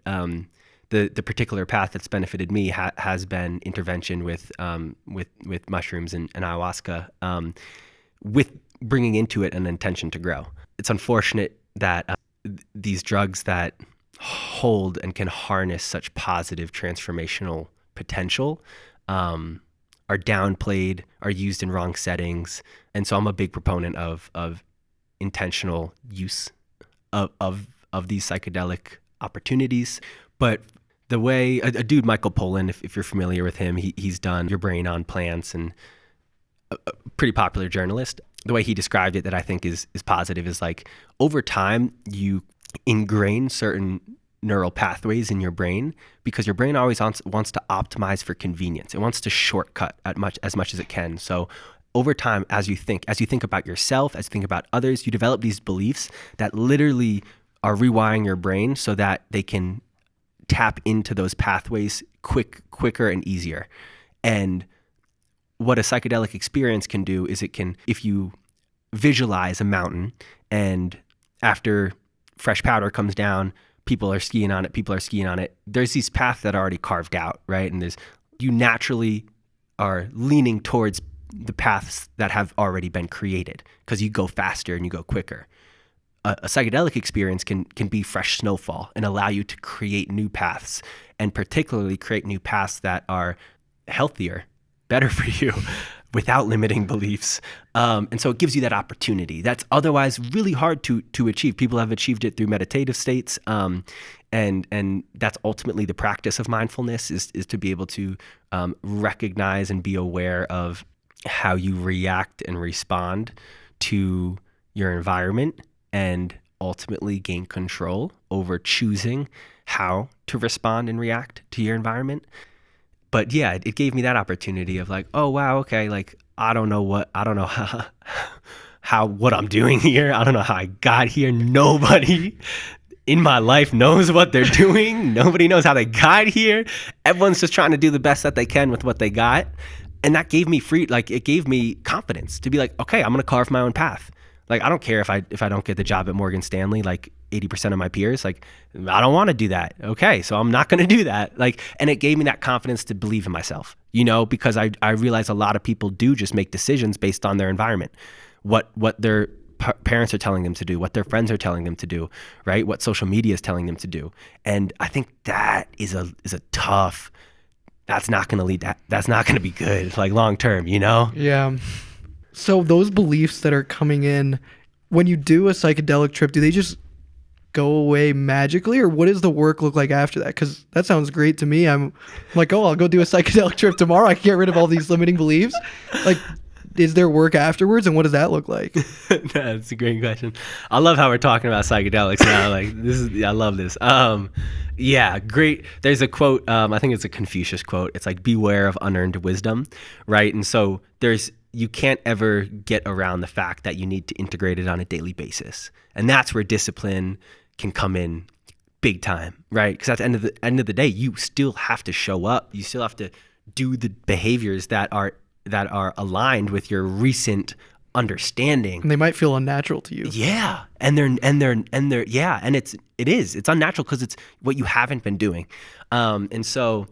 the particular path that's benefited me has been intervention with mushrooms and ayahuasca, with bringing into it an intention to grow. It's unfortunate that these drugs that hold and can harness such positive transformational potential are downplayed, are used in wrong settings. And so I'm a big proponent of intentional use of these psychedelic opportunities. But the way a dude, Michael Pollan, if you're familiar with him, he's done Your Brain on Plants, and a pretty popular journalist. The way he described it that I think is positive is like, over time you ingrain certain neural pathways in your brain because your brain always wants to optimize for convenience. It wants to shortcut as much as it can. So over time, as you think about yourself, as you think about others, you develop these beliefs that literally are rewiring your brain so that they can tap into those pathways quicker and easier. And what a psychedelic experience can do is if you visualize a mountain, and after fresh powder comes down, people are skiing on it, there's these paths that are already carved out, right? And you naturally are leaning towards the paths that have already been created because you go faster and you go quicker. A psychedelic experience can be fresh snowfall and allow you to create new paths, and particularly create new paths that are healthier, better for you, without limiting beliefs. And so it gives you that opportunity that's otherwise really hard to achieve. People have achieved it through meditative states. And that's ultimately the practice of mindfulness, is to be able to recognize and be aware of how you react and respond to your environment, and ultimately gain control over choosing how to respond and react to your environment. But yeah, it gave me that opportunity of like, oh wow, okay, like I don't know how what I'm doing here. I don't know how I got here. Nobody in my life knows what they're doing. Nobody knows how they got here. Everyone's just trying to do the best that they can with what they got. And that gave me it gave me confidence to be like, okay, I'm gonna carve my own path. Like, I don't care if I don't get the job at Morgan Stanley, like 80% of my peers, like, I don't want to do that. Okay, so I'm not going to do that. Like, and it gave me that confidence to believe in myself, because I realize a lot of people do just make decisions based on their environment, what their parents are telling them to do, what their friends are telling them to do, right? What social media is telling them to do. And I think that is a tough, that's not going to be good, like long term, Yeah. So those beliefs that are coming in when you do a psychedelic trip, do they just go away magically, or what does the work look like after that? Because that sounds great to me. I'm like, oh, I'll go do a psychedelic trip tomorrow. I can get rid of all these limiting beliefs. Like, is there work afterwards, and what does that look like? That's a great question. I love how we're talking about psychedelics now. Like I love this. Yeah, great. There's a quote. I think it's a Confucius quote. It's like, "Beware of unearned wisdom," right? And so you can't ever get around the fact that you need to integrate it on a daily basis, and that's where discipline can come in big time, right? Because at the end of the day, you still have to show up. You still have to do the behaviors that are aligned with your recent understanding. And they might feel unnatural to you. Yeah. And they're yeah. And it's unnatural because it's what you haven't been doing. And so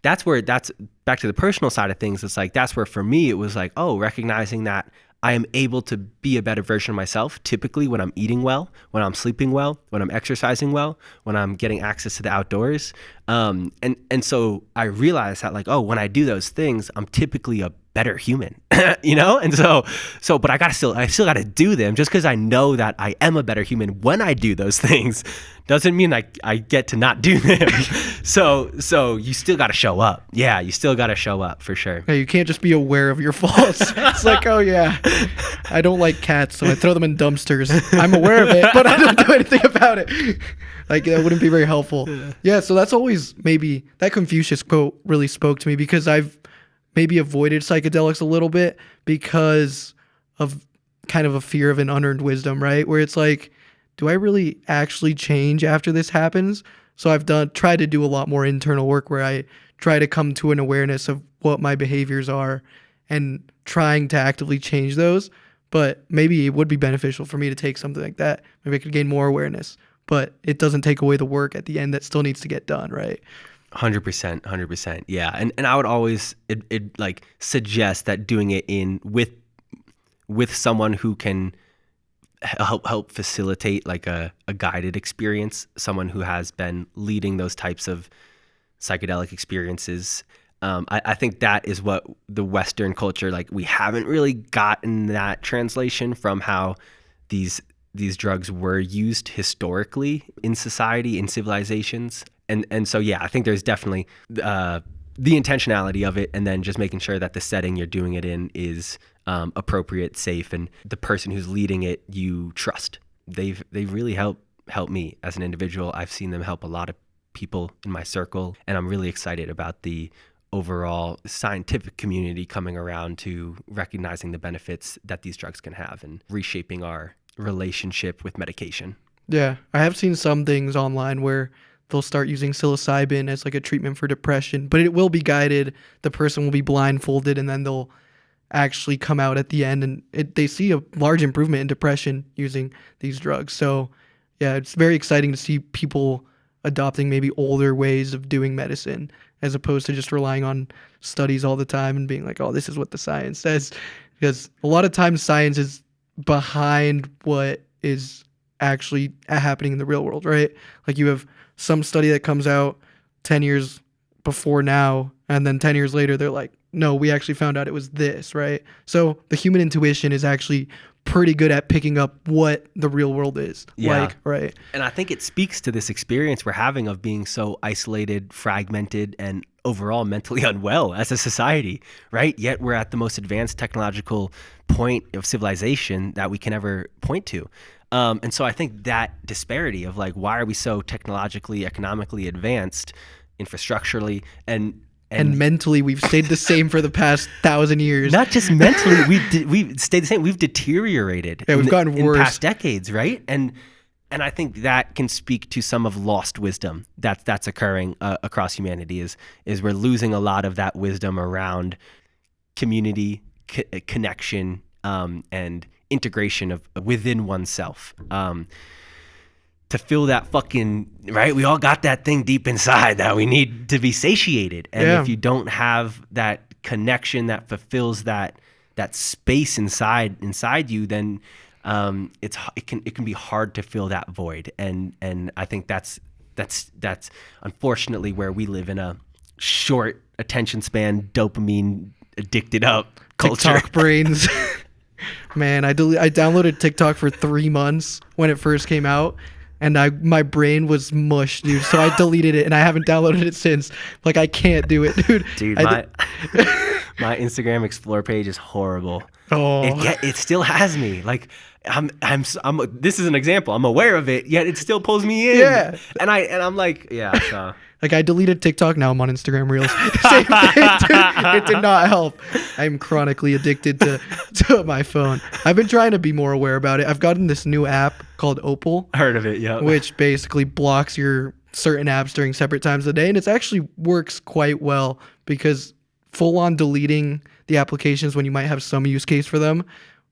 that's back to the personal side of things. It's like, that's where for me, it was like, oh, recognizing that I am able to be a better version of myself typically when I'm eating well, when I'm sleeping well, when I'm exercising well, when I'm getting access to the outdoors. And so I realized that, like, oh, when I do those things, I'm typically a better human, you know? And so, but I still got to do them. Just because I know that I am a better human when I do those things doesn't mean I get to not do them. So you still got to show up. Yeah, you still got to show up for sure. Yeah, you can't just be aware of your faults. It's like, oh yeah, I don't like cats, so I throw them in dumpsters. I'm aware of it, but I don't do anything about it. Like, that wouldn't be very helpful. Yeah, so that's always, maybe that Confucius quote really spoke to me, because I've maybe avoided psychedelics a little bit because of kind of a fear of an unearned wisdom, right? Where it's like, do I really actually change after this happens? So I've tried to do a lot more internal work where I try to come to an awareness of what my behaviors are and trying to actively change those. But maybe it would be beneficial for me to take something like that. Maybe I could gain more awareness, but it doesn't take away the work at the end that still needs to get done, right? 100%. Yeah. And I would always it like suggest that doing it with someone who can help facilitate like a guided experience, someone who has been leading those types of psychedelic experiences. I think that is what the Western culture, like, we haven't really gotten that translation from how these drugs were used historically in society, in civilizations. And so, yeah, I think there's definitely the intentionality of it, and then just making sure that the setting you're doing it in is appropriate, safe, and the person who's leading it you trust. They've really helped me as an individual. I've seen them help a lot of people in my circle, and I'm really excited about the overall scientific community coming around to recognizing the benefits that these drugs can have and reshaping our relationship with medication. Yeah, I have seen some things online where they'll start using psilocybin as like a treatment for depression, but it will be guided. The person will be blindfolded, and then they'll actually come out at the end, and they see a large improvement in depression using these drugs. So yeah, it's very exciting to see people adopting maybe older ways of doing medicine, as opposed to just relying on studies all the time and being like, oh, this is what the science says. Because a lot of times science is behind what is actually happening in the real world, right? Like, you have some study that comes out 10 years before now, and then 10 years later, they're like, no, we actually found out it was this, right? So the human intuition is actually pretty good at picking up what the real world is like, right? And I think it speaks to this experience we're having of being so isolated, fragmented, and overall mentally unwell as a society, right? Yet we're at the most advanced technological point of civilization that we can ever point to. And so I think that disparity of, like, why are we so technologically, economically advanced, infrastructurally, and mentally, we've stayed the same for the past 1,000 years. Not just mentally, we've stayed the same. We've deteriorated. Yeah, we've gotten worse in past decades, right? And I think that can speak to some of lost wisdom that's occurring across humanity. Is we're losing a lot of that wisdom around community, connection, and integration of within oneself. To fill that fucking, right? We all got that thing deep inside that we need to be satiated. And if you don't have that connection that fulfills that space inside you, then it can be hard to fill that void. And I think that's unfortunately where we live, in a short attention span, dopamine addicted up culture. TikTok brains. Man, I downloaded TikTok for 3 months when it first came out, and my brain was mush, dude. So I deleted it, and I haven't downloaded it since. Like, I can't do it, dude. Dude, I my Instagram Explore page is horrible. Oh, It still has me. Like this is an example. I'm aware of it, yet it still pulls me in. Yeah. And I'm like, yeah. So. like I deleted TikTok. Now I'm on Instagram Reels. Same thing, dude. It did not help. I'm chronically addicted to my phone. I've been trying to be more aware about it. I've gotten this new app called Opal. Heard of it, yeah. Which basically blocks your certain apps during separate times of the day, and it actually works quite well because full on deleting the applications when you might have some use case for them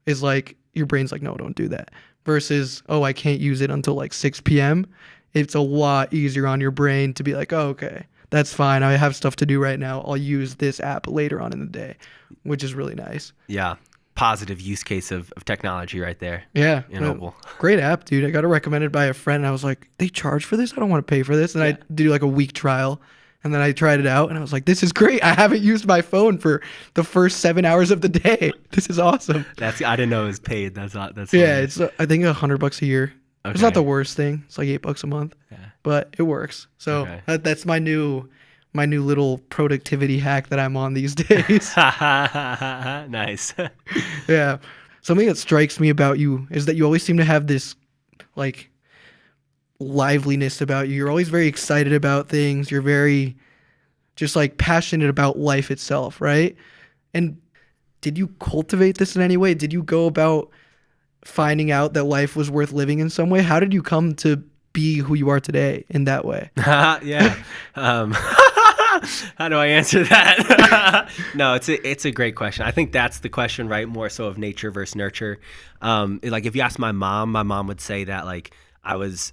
is like your brain's like, no, don't do that. Versus, oh, I can't use it until like 6 p.m. It's a lot easier on your brain to be like, oh, okay, that's fine. I have stuff to do right now. I'll use this app later on in the day, which is really nice. Yeah. Positive use case of technology right there. Yeah. Noble. Great app, dude. I got it recommended by a friend, and I was like, they charge for this? I don't want to pay for this. And I do like a week trial. And then I tried it out, and I was like, this is great. I haven't used my phone for the first 7 hours of the day. This is awesome. I didn't know it was paid. That's yeah, it's I think $100 a year. Okay. It's not the worst thing. It's like $8 a month, but it works. So that's my new little productivity hack that I'm on these days. Nice. Yeah. Something that strikes me about you is that you always seem to have this like liveliness about you. You're always very excited about things. You're very just like passionate about life itself, right? And did you cultivate this in any way? Did you go about finding out that life was worth living in some way? How did you come to be who you are today in that way? Yeah. How do I answer that? No, it's a great question. I think that's the question, right? More so of nature versus nurture. Like if you ask my mom would say that like I was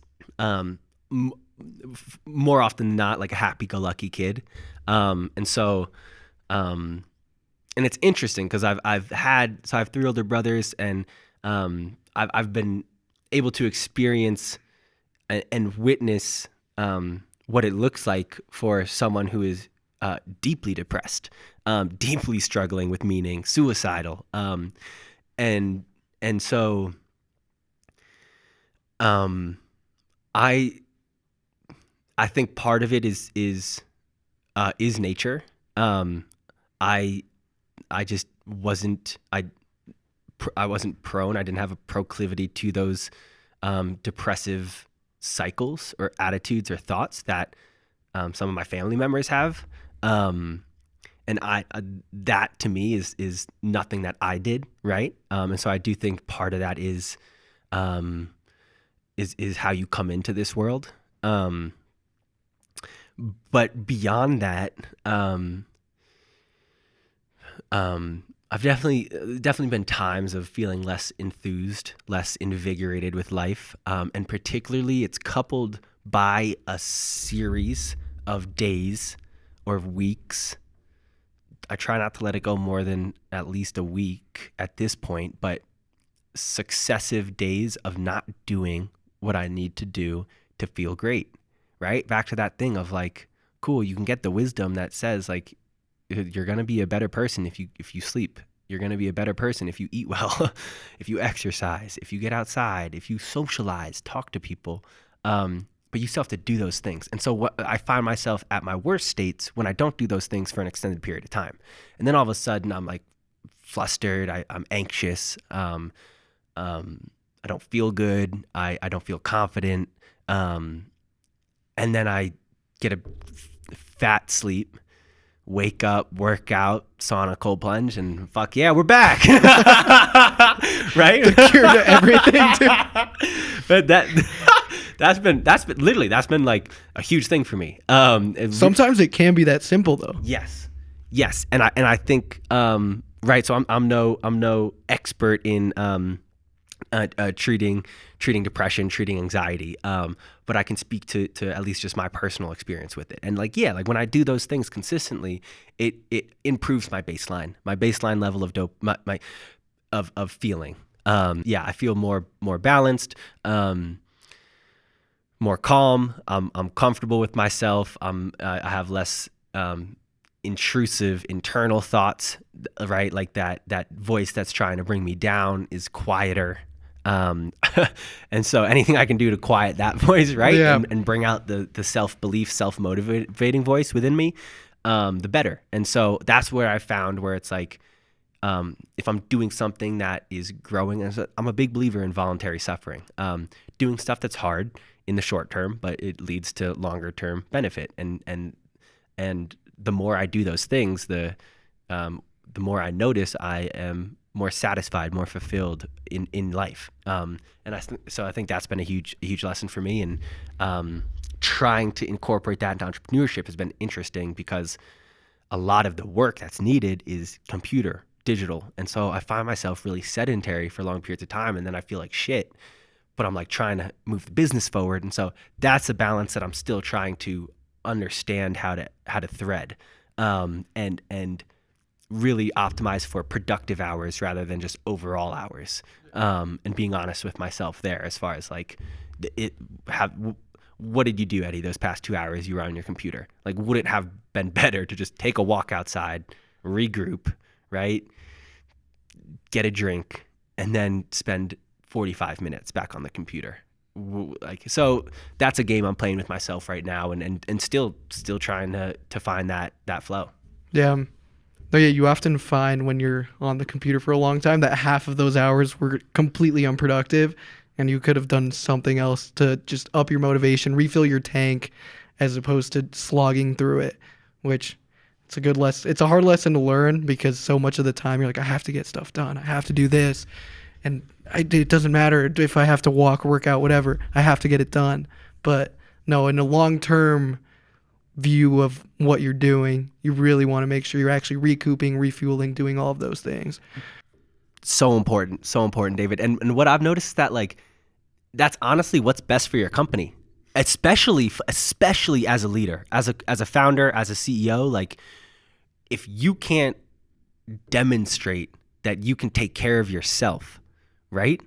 more often than not like a happy-go-lucky kid. And so and it's interesting because I have 3 older brothers, and I've been able to experience and witness what it looks like for someone who is deeply depressed, deeply struggling with meaning, suicidal, and so I think part of it is nature. I just wasn't I wasn't prone. I didn't have a proclivity to those depressive cycles or attitudes or thoughts that some of my family members have. And that to me is nothing that I did, right? And so I do think part of that is how you come into this world. But beyond that, I've definitely been times of feeling less enthused, less invigorated with life, and particularly it's coupled by a series of days or weeks. I try not to let it go more than at least a week at this point, but successive days of not doing what I need to do to feel great, right? Back to that thing of like, cool, you can get the wisdom that says like, you're going to be a better person if you sleep. You're going to be a better person if you eat well, if you exercise, if you get outside, if you socialize, talk to people. But you still have to do those things. And so what I find myself at my worst states when I don't do those things for an extended period of time. And then all of a sudden I'm like flustered. I'm anxious. I don't feel good. I don't feel confident. And then I get a fat sleep, wake up, work out, sauna, cold plunge, and fuck yeah, we're back. Right? The cure to everything, dude. But that's been like a huge thing for me. Sometimes it can be that simple though. Yes. And I think right. So I'm no expert in treating depression, treating anxiety. But I can speak to at least just my personal experience with it. And like when I do those things consistently, it improves my baseline level of of feeling. I feel more balanced, more calm. I'm comfortable with myself. I have less intrusive internal thoughts, right? Like that voice that's trying to bring me down is quieter. And so anything I can do to quiet that voice, right? Yeah. And bring out the self-belief, self-motivating voice within me, the better. And so that's where I found where it's like, if I'm doing something that is growing, I'm a big believer in voluntary suffering, doing stuff that's hard in the short term, but it leads to longer term benefit. And the more I do those things, the more I notice I am more satisfied, more fulfilled in life. So I think that's been a huge lesson for me. And trying to incorporate that into entrepreneurship has been interesting because a lot of the work that's needed is computer, digital. And so I find myself really sedentary for long periods of time. And then I feel like shit, but I'm like trying to move the business forward. And so that's a balance that I'm still trying to understand how to thread, and really optimize for productive hours rather than just overall hours, and being honest with myself there as far as like what did you do, Eddie, those past 2 hours you were on your computer? Like, would it have been better to just take a walk outside, regroup, right, get a drink, and then spend 45 minutes back on the computer? Like, so that's a game I'm playing with myself right now, and still trying to find that flow. Yeah. No, yeah, you often find when you're on the computer for a long time that half of those hours were completely unproductive and you could have done something else to just up your motivation, refill your tank, as opposed to slogging through it, which it's a good lesson. It's a hard lesson to learn because so much of the time you're like, I have to get stuff done. I have to do this. And it doesn't matter if I have to walk, work out, whatever. I have to get it done. But no, in a long-term view of what you're doing, you really want to make sure you're actually recouping, refueling, doing all of those things. So important, David. And what I've noticed is that, like, that's honestly what's best for your company, especially as a leader, as a founder, as a CEO. Like, if you can't demonstrate that you can take care of yourself, right?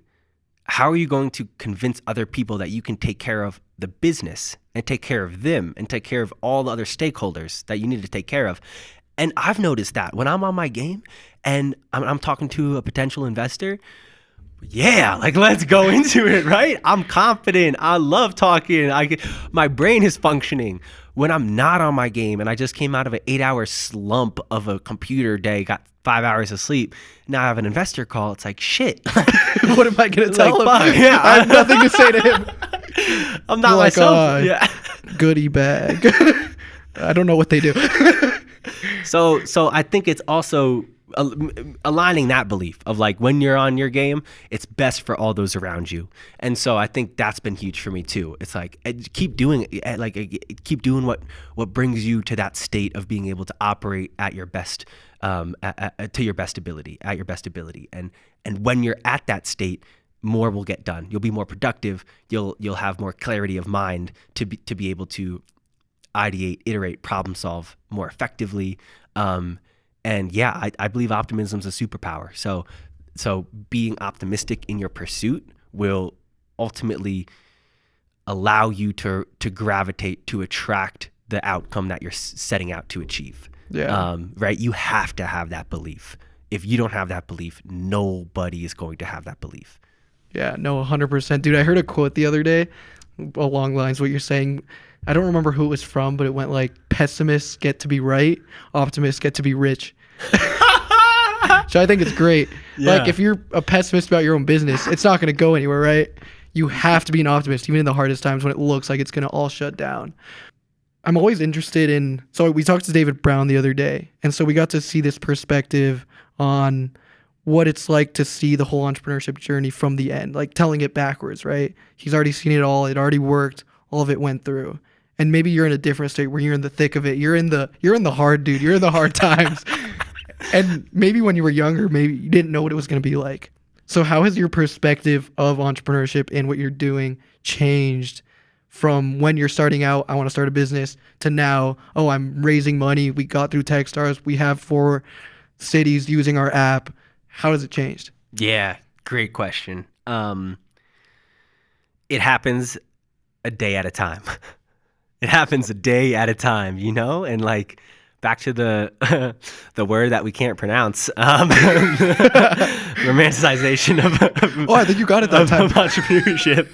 How are you going to convince other people that you can take care of the business and take care of them and take care of all the other stakeholders that you need to take care of? And I've noticed that when I'm on my game and I'm talking to a potential investor, yeah, like, let's go into it, right? I'm confident. I love talking. My brain is functioning. When I'm not on my game and I just came out of an 8-hour slump of a computer day, got 5 hours of sleep, now I have an investor call, it's like, shit. What am I going to tell him? Yeah, I have nothing to say to him. I'm not myself. Yeah. Goodie Bag. I don't know what they do. So I think it's also aligning that belief of, like, when you're on your game, it's best for all those around you. And so I think that's been huge for me too. It's like, keep doing it, like, keep doing what brings you to that state of being able to operate at your best, to your best ability, at your best ability. And when you're at that state, more will get done. You'll be more productive. You'll have more clarity of mind to be able to ideate, iterate, problem solve more effectively. And yeah, I believe optimism is a superpower. So being optimistic in your pursuit will ultimately allow you to gravitate to attract the outcome that you're setting out to achieve. Yeah. Right? You have to have that belief. If you don't have that belief, nobody is going to have that belief. Yeah, no, 100%. Dude, I heard a quote the other day along the lines of what you're saying. I don't remember who it was from, but it went like, pessimists get to be right, optimists get to be rich. So I think it's great. Yeah. Like, if you're a pessimist about your own business, it's not going to go anywhere, right? You have to be an optimist, even in the hardest times when it looks like it's going to all shut down. I'm always interested in, so we talked to David Brown the other day, and so we got to see this perspective on what it's like to see the whole entrepreneurship journey from the end, like telling it backwards, right? He's already seen it all. It already worked. All of it went through. And maybe you're in a different state where you're in the thick of it. You're in the hard, dude. You're in the hard times. And maybe when you were younger, maybe you didn't know what it was going to be like. So how has your perspective of entrepreneurship and what you're doing changed from when you're starting out, I want to start a business, to now, oh, I'm raising money. We got through Techstars. We have 4 cities using our app. How has it changed? Yeah, great question. It happens a day at a time. It happens a day at a time, you know? And, like, back to the the word that we can't pronounce, romanticization of Oh, I think you got it that time. of entrepreneurship.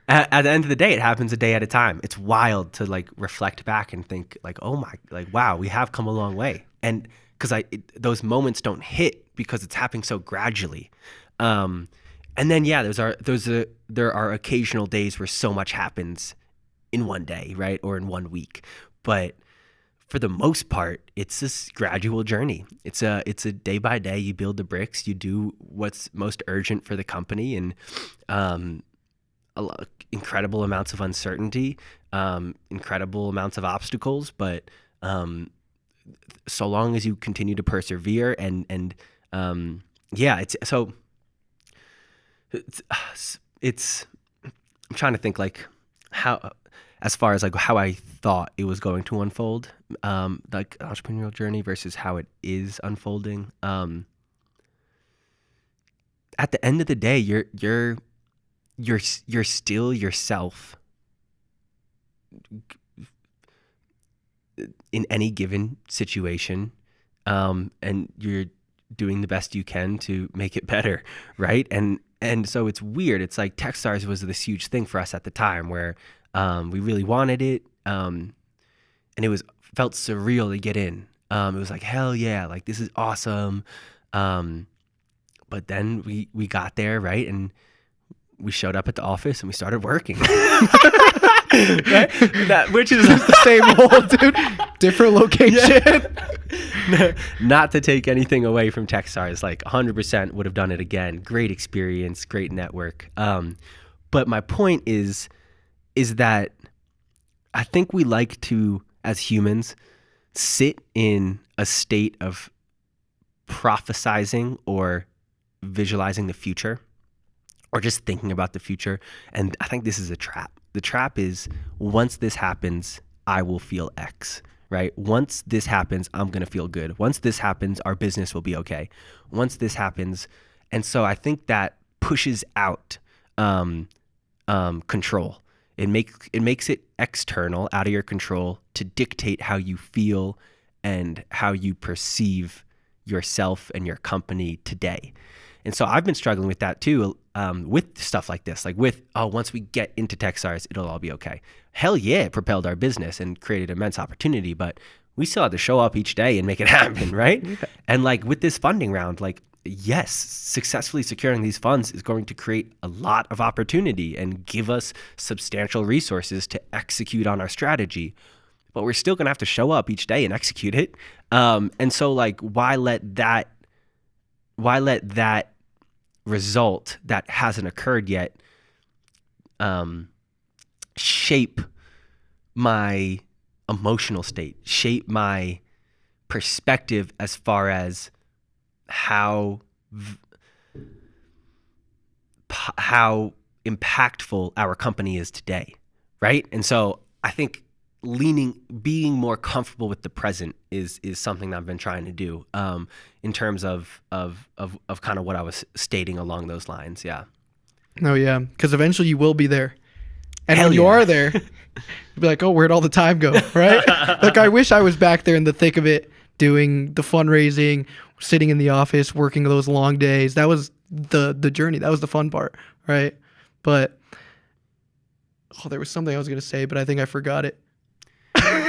At the end of the day, it happens a day at a time. It's wild to like reflect back and think like, oh my, like, wow, we have come a long way. And because those moments don't hit because it's happening so gradually. And then, yeah, there are occasional days where so much happens in one day, right? Or in 1 week. But for the most part, it's this gradual journey. It's a day by day. You build the bricks. You do what's most urgent for the company, and incredible amounts of uncertainty, incredible amounts of obstacles. But so long as you continue to persevere, and yeah, it's I'm trying to think like how, as far as like how I thought it was going to unfold, like entrepreneurial journey versus how it is unfolding. At the end of the day, you're still yourself in any given situation, and you're doing the best you can to make it better, right? And so it's weird. It's like Techstars was this huge thing for us at the time where we really wanted it, and it felt surreal to get in. It was like, hell yeah, like this is awesome. But then we got there, right? And we showed up at the office and we started working. Right? Which is The same old dude, different location. Not to take anything away from Techstars, like 100% would have done it again. Great experience, great network. But my point is that I think we like to, as humans, sit in a state of prophesizing or visualizing the future, or just thinking about the future. And I think this is a trap. The trap is, once this happens, I will feel X, right? Once this happens, I'm going to feel good. Once this happens, our business will be okay. Once this happens. And so I think that pushes out control. It makes it external, out of your control, to dictate how you feel and how you perceive yourself and your company today. And so I've been struggling with that too, with stuff like this, like once we get into Techstars, it'll all be okay. Hell yeah, it propelled our business and created immense opportunity, but we still have to show up each day and make it happen, right? Yeah. And like with this funding round, like, yes, successfully securing these funds is going to create a lot of opportunity and give us substantial resources to execute on our strategy, but we're still going to have to show up each day and execute it. And so like, why let that result that hasn't occurred yet shape my emotional state, shape my perspective as far as how impactful our company is today, right? And so I think being more comfortable with the present is something that I've been trying to do, in terms of kind of what I was stating along those lines. Yeah. Oh yeah, because eventually you will be there, and Hell when you yeah. are there, you'll be like, oh, where'd all the time go, right? Like I wish I was back there in the thick of it, doing the fundraising, sitting in the office, working those long days. That was the journey. That was the fun part, right? But there was something I was gonna say, but I think I forgot it.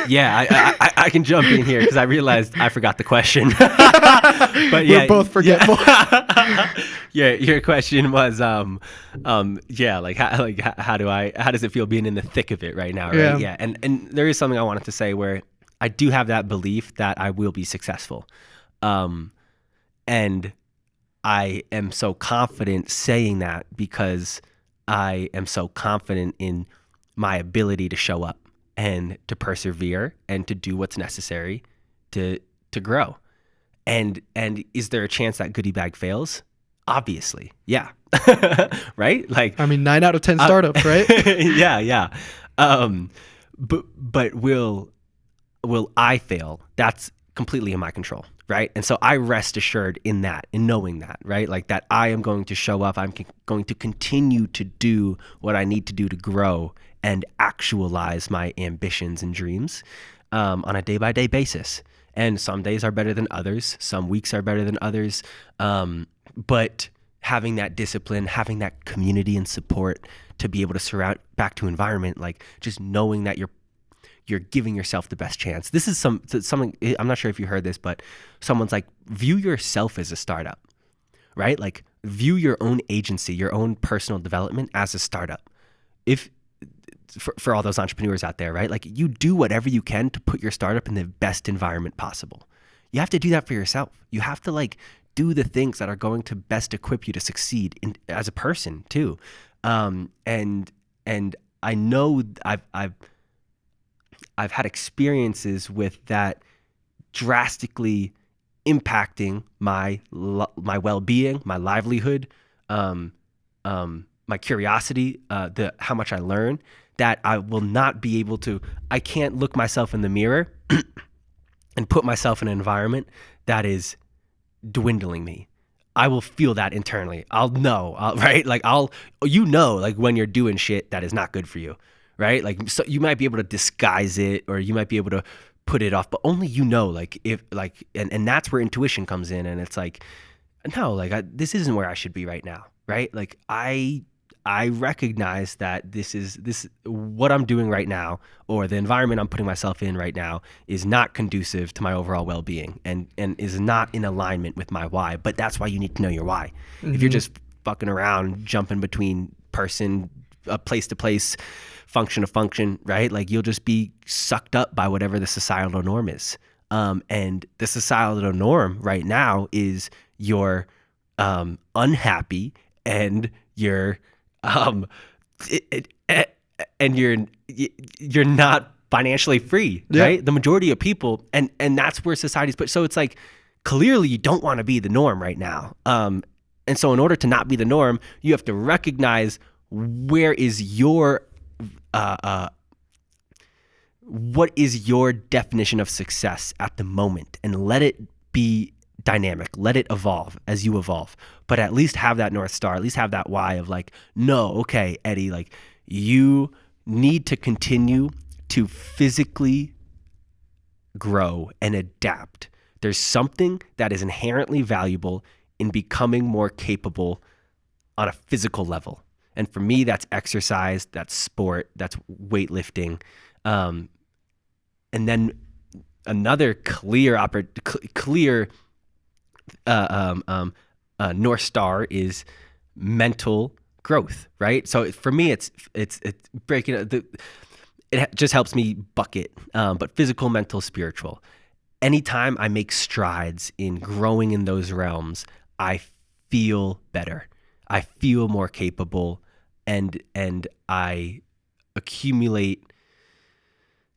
Yeah, I can jump in here because I realized I forgot the question. But yeah, we're both forgetful. Yeah, your question was, yeah, like how does it feel being in the thick of it right now, right? Yeah. Yeah, and there is something I wanted to say where I do have that belief that I will be successful, and I am so confident saying that because I am so confident in my ability to show up and to persevere and to do what's necessary to grow. And is there a chance that Goodie Bag fails? Obviously, yeah. Right? Like, I mean, 9 out of 10 startups, right? Yeah. But will I fail? That's completely in my control, right? And so I rest assured in knowing that, right? Like that I am going to show up. I'm going to continue to do what I need to do to grow and actualize my ambitions and dreams. on a day-by-day basis. And some days are better than others. Some weeks are better than others. But having that discipline, having that community and support to be able to surround back to environment, like just knowing that you're giving yourself the best chance. This is something, I'm not sure if you heard this, but someone's like, view yourself as a startup, right? Like view your own agency, your own personal development as a startup. If for all those entrepreneurs out there, right? Like you do whatever you can to put your startup in the best environment possible. You have to do that for yourself. You have to like do the things that are going to best equip you to succeed as a person too. And I know I've had experiences with that drastically impacting my well-being, my livelihood, my curiosity, how much I learn, that I will not be able to, I can't look myself in the mirror and put myself in an environment that is dwindling me. I will feel that internally. I'll know, right? Like like when you're doing shit that is not good for you, right? Like so you might be able to disguise it or you might be able to put it off, but only like if like, and that's where intuition comes in, and it's like, no, like this isn't where I should be right now, right? Like I recognize that this what I'm doing right now, or the environment I'm putting myself in right now, is not conducive to my overall well-being and is not in alignment with my why. But that's why you need to know your why. Mm-hmm. If you're just fucking around, jumping between place to place, function to function, right? Like you'll just be sucked up by whatever the societal norm is. And the societal norm right now is you're unhappy and you're and you're not financially free, right? The majority of people, and that's where society's put. So it's like, clearly you don't want to be the norm right now. And so in order to not be the norm, you have to recognize where is your, what is your definition of success at the moment, and let it be dynamic, let it evolve as you evolve, but at least have that North Star, at least have that why of like, no, okay, Eddie, like you need to continue to physically grow and adapt. There's something that is inherently valuable in becoming more capable on a physical level. And for me, that's exercise, that's sport, that's weightlifting. And then another clear North Star is mental growth, right? So for me, it's breaking it just helps me bucket, but physical, mental, spiritual. Anytime I make strides in growing in those realms, I feel better. I feel more capable, and I accumulate.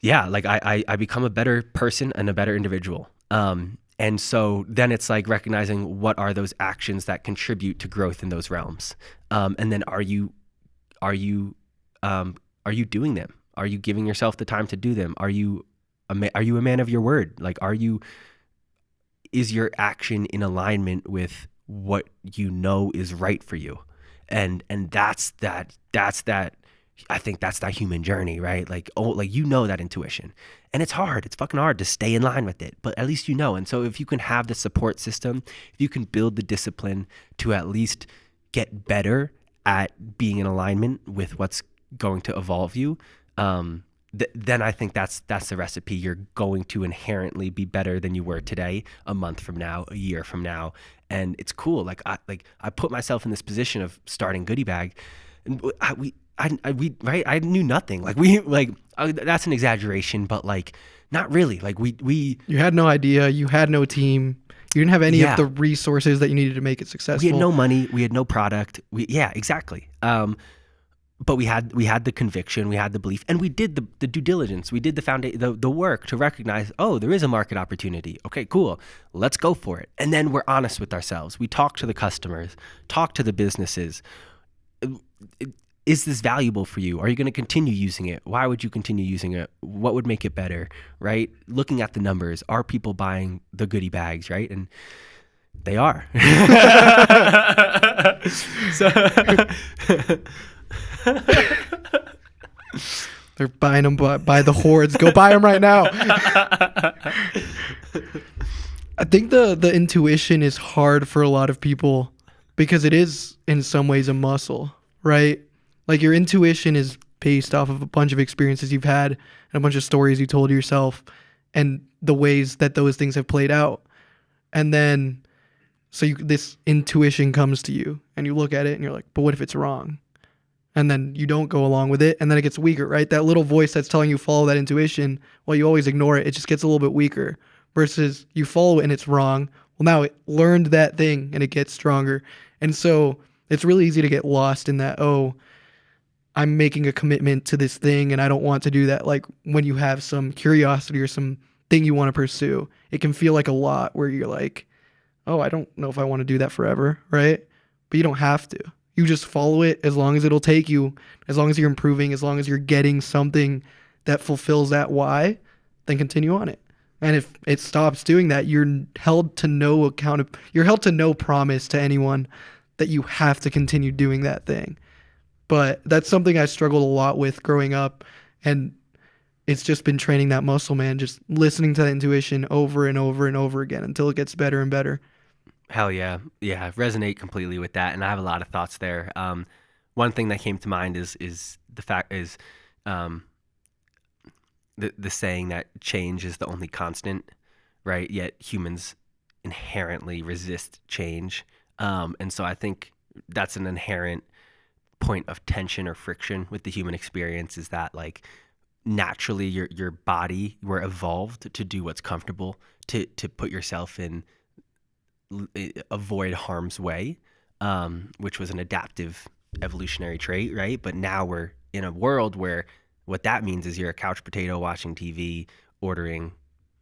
Yeah, like I become a better person and a better individual. And so then it's like recognizing what are those actions that contribute to growth in those realms, and then are you doing them? Are you giving yourself the time to do them? Are you a man of your word? Like, is your action in alignment with what you know is right for you? And that's that. I think that's that human journey, right? Like, that intuition. And it's hard. It's fucking hard to stay in line with it, but at least you know. And so if you can have the support system, if you can build the discipline to at least get better at being in alignment with what's going to evolve you, then I think that's the recipe. You're going to inherently be better than you were today, a month from now, a year from now. And it's cool. Like I put myself in this position of starting Goodie Bag, and I knew nothing. That's an exaggeration, but like not really. Like you had no idea. You had no team. You didn't have any of the resources that you needed to make it successful. We had no money. We had no product. Exactly. But we had the conviction, we had the belief, and we did the due diligence. We did the work to recognize, oh, there is a market opportunity. Okay, cool. Let's go for it. And then we're honest with ourselves. We talk to the customers, talk to the businesses. Is this valuable for you? Are you going to continue using it? Why would you continue using it? What would make it better, right? Looking at the numbers, are people buying the Goodie Bags, right? And they are. They're buying them by the hordes. Go buy them right now. I think the intuition is hard for a lot of people because it is in some ways a muscle, right? Like your intuition is based off of a bunch of experiences you've had and a bunch of stories you told yourself and the ways that those things have played out. And then this intuition comes to you and you look at it and you're like, but what if it's wrong? And then you don't go along with it and then it gets weaker, right? That little voice that's telling you follow that intuition, well, you always ignore it. It just gets a little bit weaker versus you follow it and it's wrong. Well, now it learned that thing and it gets stronger. And so it's really easy to get lost in that, oh, I'm making a commitment to this thing and I don't want to do that. Like when you have some curiosity or some thing you want to pursue, it can feel like a lot where you're like, oh, I don't know if I want to do that forever, right? But you don't have to. You just follow it as long as it'll take you, as long as you're improving, as long as you're getting something that fulfills that why, then continue on it. And if it stops doing that, you're held to no you're held to no promise to anyone that you have to continue doing that thing. But that's something I struggled a lot with growing up. And it's just been training that muscle, man, just listening to that intuition over and over and over again until it gets better and better. Hell yeah. Yeah, I resonate completely with that. And I have a lot of thoughts there. One thing that came to mind is the fact is the saying that change is the only constant, right? Yet humans inherently resist change. And so I think that's an inherent point of tension or friction with the human experience, is that like naturally your body, we're evolved to do what's comfortable, to put yourself in avoid harm's way, which was an adaptive evolutionary trait, right? But now we're in a world where what that means is you're a couch potato watching TV, ordering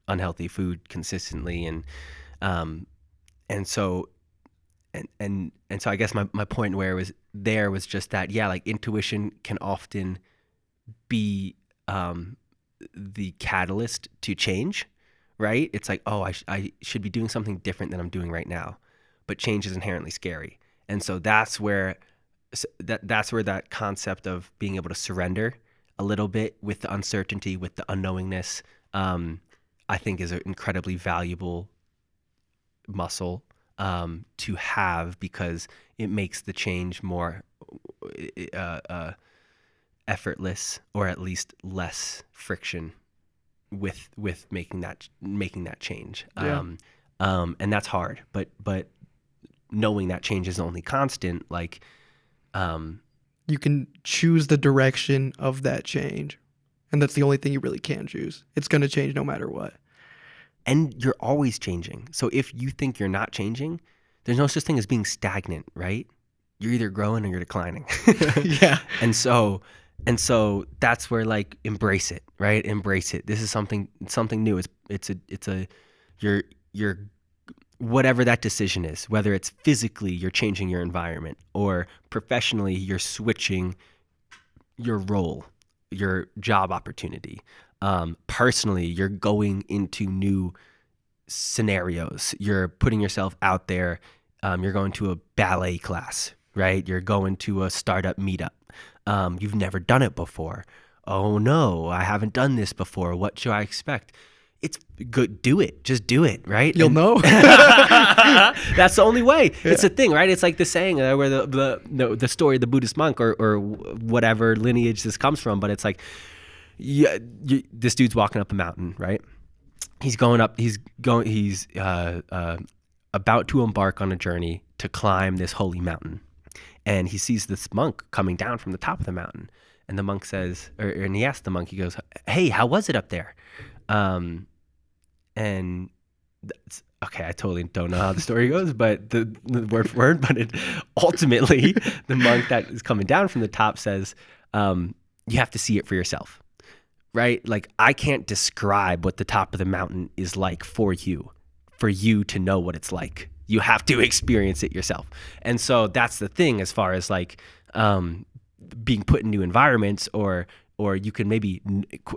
unhealthy food consistently, and so I guess my point where was just that, yeah, like intuition can often be the catalyst to change, right? It's like, oh, I should be doing something different than I'm doing right now, but change is inherently scary, and so that's where that concept of being able to surrender a little bit with the uncertainty, with the unknowingness, I think is an incredibly valuable muscle to have, because it makes the change more effortless, or at least less friction with making that change. Yeah. And that's hard, but knowing that change is the only constant, like you can choose the direction of that change, and that's the only thing you really can choose. It's going to change no matter what. And you're always changing. So if you think you're not changing, there's no such thing as being stagnant, right? You're either growing or you're declining. Yeah. And so that's where, like, embrace it, right? Embrace it. This is something new. You're whatever that decision is, whether it's physically you're changing your environment, or professionally you're switching your role, your job opportunity. Personally, you're going into new scenarios. You're putting yourself out there. You're going to a ballet class, right? You're going to a startup meetup. You've never done it before. Oh no, I haven't done this before. What should I expect? It's good. Do it. Just do it, right? You'll know. That's the only way. Yeah. It's a thing, right? It's like the saying where the story of the Buddhist monk, or whatever lineage this comes from, but it's like, yeah, this dude's walking up a mountain, right? He's about to embark on a journey to climb this holy mountain, and he sees this monk coming down from the top of the mountain, and the monk says, and he asks the monk, he goes, "Hey, how was it up there?" And that's, okay, I totally don't know how the story goes, but the word for word, but ultimately the monk that is coming down from the top says, you have to see it for yourself, right? Like, I can't describe what the top of the mountain is like for you to know what it's like. You have to experience it yourself. And so that's the thing, as far as like being put in new environments, or you can maybe,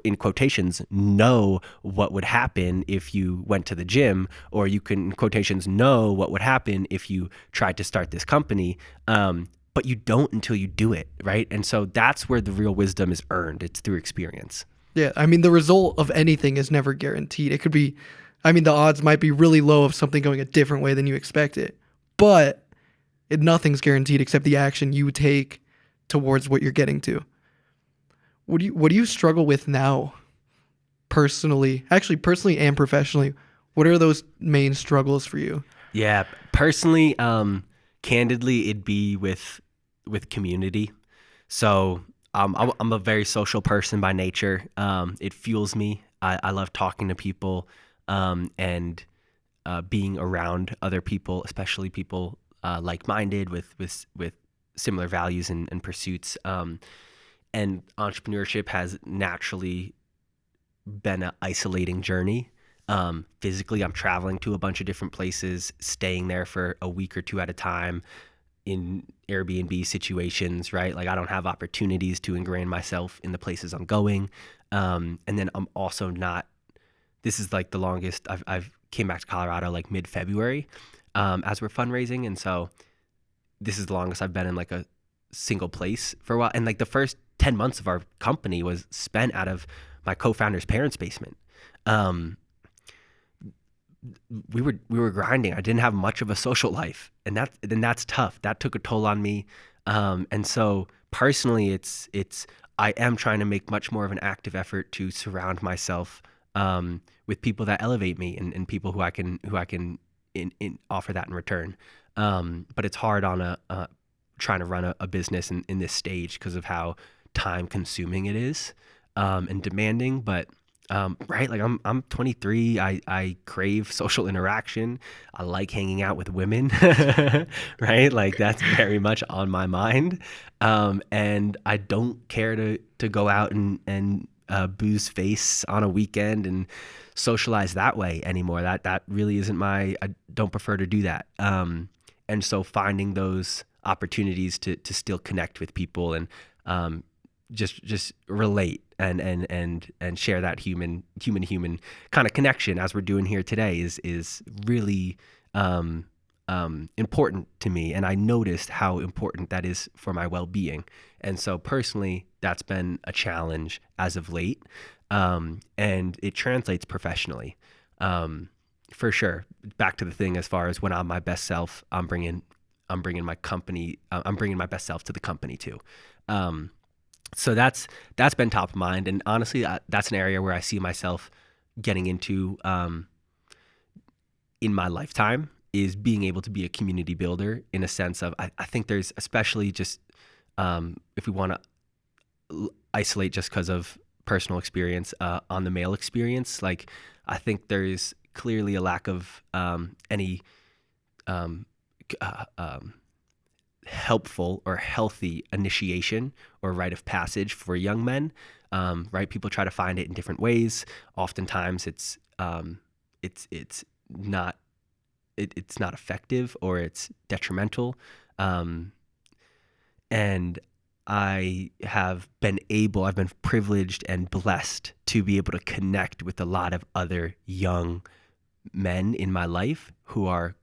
in quotations, know what would happen if you went to the gym, or you can, in quotations, know what would happen if you tried to start this company. but you don't until you do it, right? And so that's where the real wisdom is earned. It's through experience. Yeah, I mean, the result of anything is never guaranteed. It could be, I mean, the odds might be really low of something going a different way than you expected, but nothing's guaranteed except the action you take towards what you're getting to. What do you struggle with now, personally? Actually, personally and professionally, what are those main struggles for you? Yeah, personally, candidly, it'd be with community. So I'm a very social person by nature. It fuels me. I love talking to people and being around other people, especially people like-minded with similar values and pursuits. And entrepreneurship has naturally been an isolating journey. Physically, I'm traveling to a bunch of different places, staying there for a week or two at a time in Airbnb situations, right? Like I don't have opportunities to ingrain myself in the places I'm going. And then I'm also not, this is like the longest I've came back to Colorado like mid-February as we're fundraising. And so this is the longest I've been in like a single place for a while. And like the first 10 months of our company was spent out of my co-founder's parents' basement. We were grinding. I didn't have much of a social life, and that's tough. That took a toll on me. And so personally, it's I am trying to make much more of an active effort to surround myself with people that elevate me and people who I can offer that in return. But it's hard on trying to run a business in this stage because of how time consuming it is and demanding. But right, like I'm 23. I crave social interaction. I like hanging out with women, right? Like that's very much on my mind. And I don't care to go out and booze face on a weekend and socialize that way anymore. That really isn't I don't prefer to do that. And so finding those opportunities to still connect with people and just relate and share that human kind of connection as we're doing here today is really important to me. And I noticed how important that is for my well-being. And so personally, that's been a challenge as of late. And it translates professionally. For sure. Back to the thing as far as when I'm my best self, I'm bringing my company, I'm bringing my best self to the company too. So that's been top of mind. And honestly, that's an area where I see myself getting into in my lifetime, is being able to be a community builder in a sense of, I think there's, especially just if we want to isolate just because of personal experience on the male experience, like I think there's clearly a lack of any helpful or healthy initiation or rite of passage for young men, right? People try to find it in different ways. Oftentimes it's not effective, or it's detrimental. And I've been privileged and blessed to be able to connect with a lot of other young men in my life who are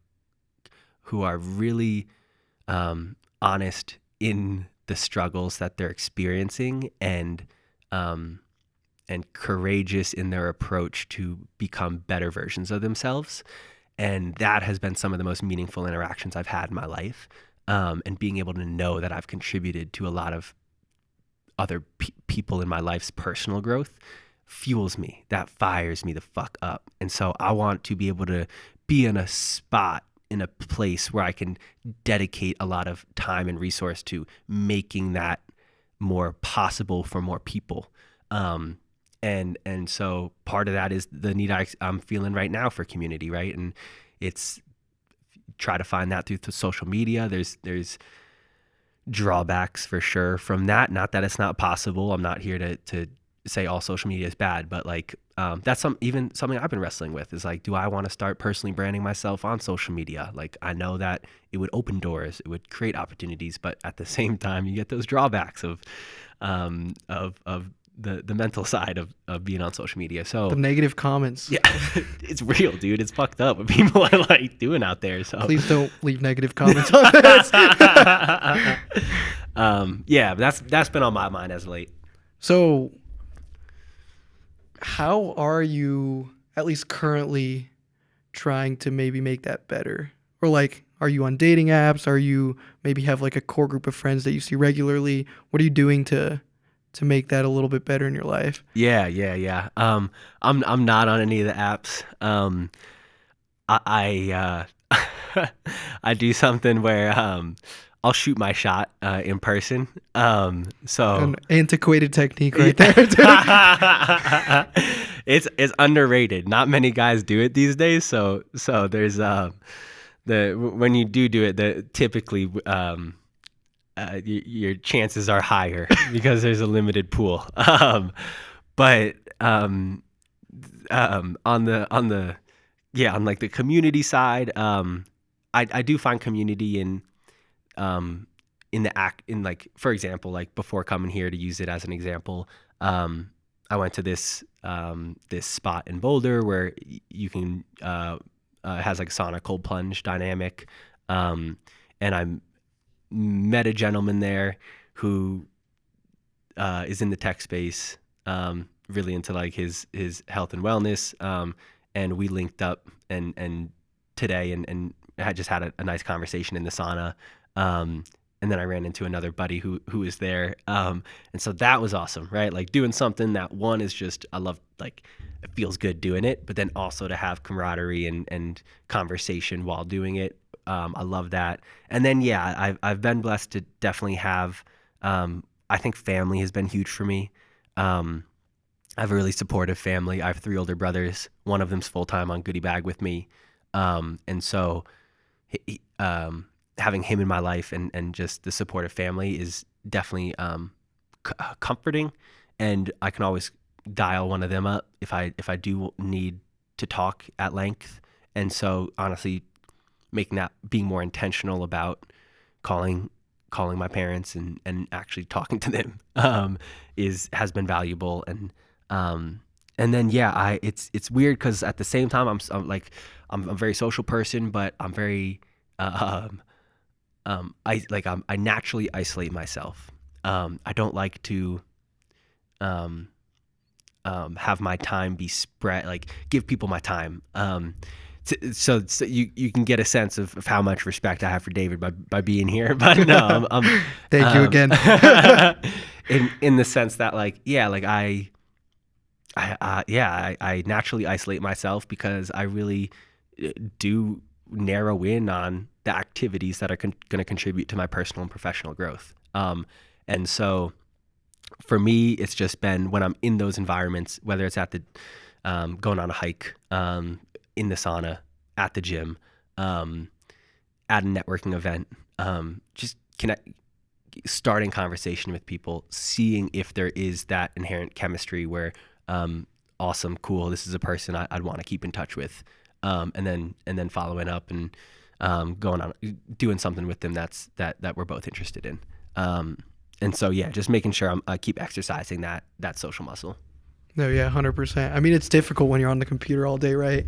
really honest in the struggles that they're experiencing, and courageous in their approach to become better versions of themselves. And that has been some of the most meaningful interactions I've had in my life. And being able to know that I've contributed to a lot of other people in my life's personal growth fuels me. That fires me the fuck up. And so I want to be able to be in a spot, in a place where I can dedicate a lot of time and resource to making that more possible for more people. And so part of that is the need I'm feeling right now for community, right? And it's try to find that through social media. There's drawbacks for sure from that. Not that it's not possible. I'm not here to say all social media is bad, but like that's something I've been wrestling with, is like, do I want to start personally branding myself on social media? Like, I know that it would open doors, it would create opportunities, but at the same time, you get those drawbacks of the mental side of being on social media. So the negative comments. Yeah, it's real, dude. It's fucked up what people are like doing out there. So please don't leave negative comments on this. Yeah, but that's been on my mind as of late. So, how are you, at least currently, trying to maybe make that better? Or like, are you on dating apps? Are you maybe have like a core group of friends that you see regularly? What are you doing to make that a little bit better in your life? Yeah. I'm not on any of the apps. I do something where I'll shoot my shot in person. So An antiquated technique right there, dude. yeah. It's underrated. Not many guys do it these days. So there's when you do it, the typically your chances are higher because there's a limited pool. But on like the community side, I do find community in the act, in like, for example, like before coming here, to use it as an example, I went to this spot in Boulder where you can it has like sauna cold plunge dynamic, and I met a gentleman there who is in the tech space, really into like his health and wellness, and we linked up and today and had just had a nice conversation in the sauna. And then I ran into another buddy who was there. And so that was awesome, right? Like doing something that, one, is just, I love, like, it feels good doing it, but then also to have camaraderie and conversation while doing it. I love that. And then, yeah, I've been blessed to definitely have, I think family has been huge for me. I have a really supportive family. I have 3 older brothers. One of them's full-time on Goodie Bag with me. And so having him in my life and just the supportive family is definitely comforting. And I can always dial one of them up if I do need to talk at length. And so honestly, being more intentional about calling my parents and actually talking to them has been valuable. And then yeah, it's weird because at the same time I'm a very social person, but I'm very I naturally isolate myself. I don't like to have my time be spread, like give people my time. So you can get a sense of how much respect I have for David by being here. But no, Thank you again. in the sense that I naturally isolate myself because I really do narrow in on the activities that are going to contribute to my personal and professional growth. And so for me, it's just been when I'm in those environments, whether it's at the going on a hike, in the sauna, at the gym, at a networking event, just starting conversation with people, seeing if there is that inherent chemistry where awesome, cool, this is a person I'd want to keep in touch with, and then following up and going on doing something with them that we're both interested in. And so yeah, just making sure I keep exercising that social muscle. No, yeah, 100%. I mean, it's difficult when you're on the computer all day, right?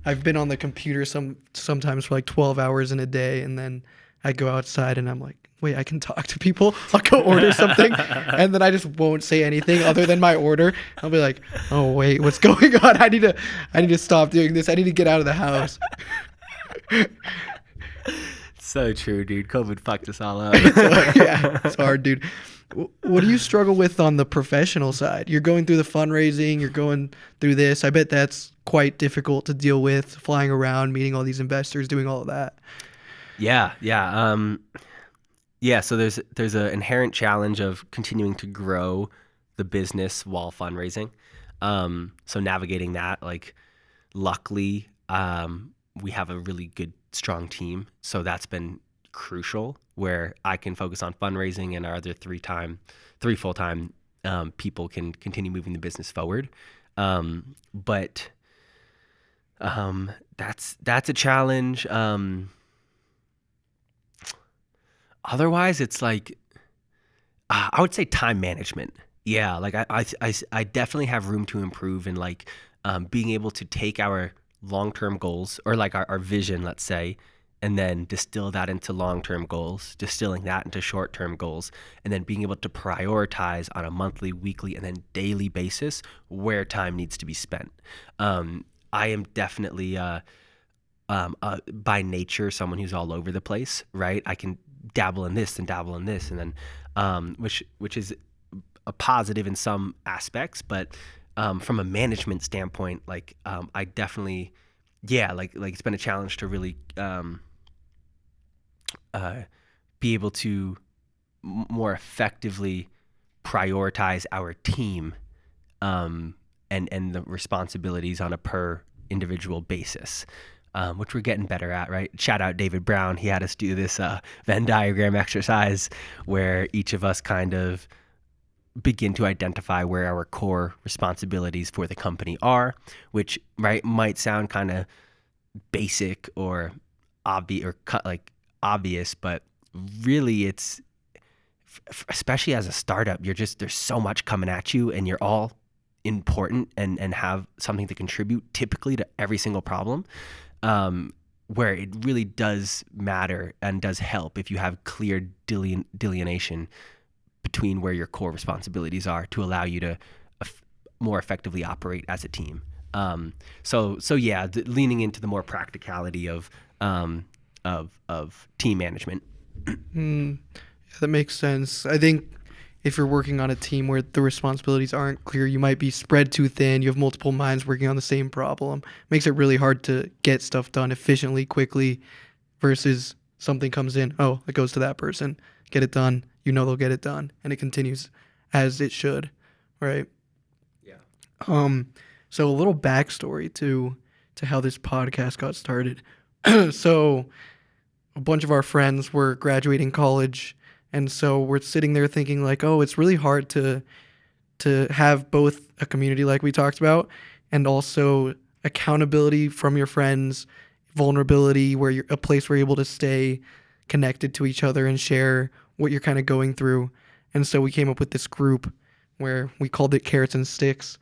I've been on the computer sometimes for like 12 hours in a day, and then I go outside and I'm like, wait, I can talk to people. I'll go order something, and then I just won't say anything other than my order. I'll be like, oh wait, what's going on? I need to stop doing this. I need to get out of the house. So true, dude. COVID fucked us all up. Yeah, it's hard, dude. What do you struggle with on the professional side? You're going through the fundraising, you're going through this. I bet that's quite difficult to deal with, flying around, meeting all these investors, doing all of that. Yeah. So there's an inherent challenge of continuing to grow the business while fundraising. So navigating that, like, luckily, we have a really good, strong team. So that's been crucial, where I can focus on fundraising and our other 3 full-time people can continue moving the business forward. But that's a challenge. Otherwise, it's like, I would say time management. Yeah, like I definitely have room to improve in like being able to take our long-term goals or like our vision, let's say, and then distill that into long-term goals, distilling that into short-term goals, and then being able to prioritize on a monthly, weekly, and then daily basis where time needs to be spent. I am definitely by nature someone who's all over the place, right? I can dabble in this and dabble in this, and then which is a positive in some aspects, but from a management standpoint, I definitely, yeah, like it's been a challenge to really be able to more effectively prioritize our team, and the responsibilities on a per individual basis, which we're getting better at, right? Shout out David Brown. He had us do this Venn diagram exercise where each of us kind of begin to identify where our core responsibilities for the company are, which, right, might sound kind of basic or obvious, but really it's, especially as a startup, there's so much coming at you, and you're all important and have something to contribute typically to every single problem, where it really does matter and does help if you have clear delineation between where your core responsibilities are to allow you to more effectively operate as a team. So yeah, leaning into the more practicality of team management. That makes sense. I think if you're working on a team where the responsibilities aren't clear, you might be spread too thin. You have multiple minds working on the same problem. Makes it really hard to get stuff done efficiently, quickly, versus something comes in, oh, it goes to that person, get it done. You know they'll get it done, and it continues as it should, right? Yeah. So a little backstory to how this podcast got started. So a bunch of our friends were graduating college, and so we're sitting there thinking like, oh, it's really hard to have both a community like we talked about and also accountability from your friends, vulnerability where you're a place where you're able to stay connected to each other and share what you're kind of going through. And so we came up with this group where we called it Carrots and Sticks,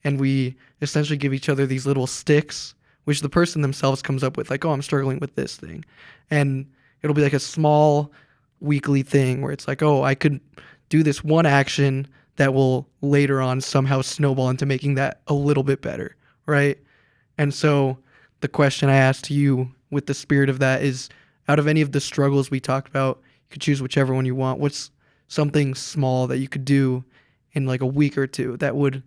and we essentially give each other these little sticks, which the person themselves comes up with, like, oh, I'm struggling with this thing. And it'll be like a small weekly thing where it's like, oh, I could do this one action that will later on somehow snowball into making that a little bit better, right? And so the question I asked to you with the spirit of that is, out of any of the struggles we talked about, you could choose whichever one you want. What's something small that you could do in like a week or two that would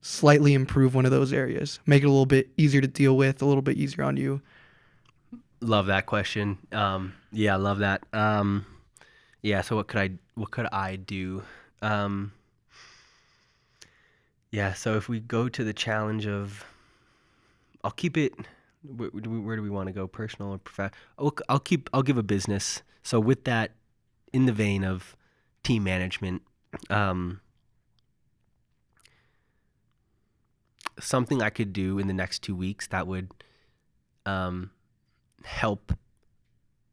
slightly improve one of those areas, make it a little bit easier to deal with, a little bit easier on you? Love that question. Yeah, I love that. Yeah. So what could I do? Yeah. So if we go to the challenge of, I'll keep it. Where do we want to go? Personal or professional? I'll give a business. So with that, in the vein of team management, something I could do in the next 2 weeks that would help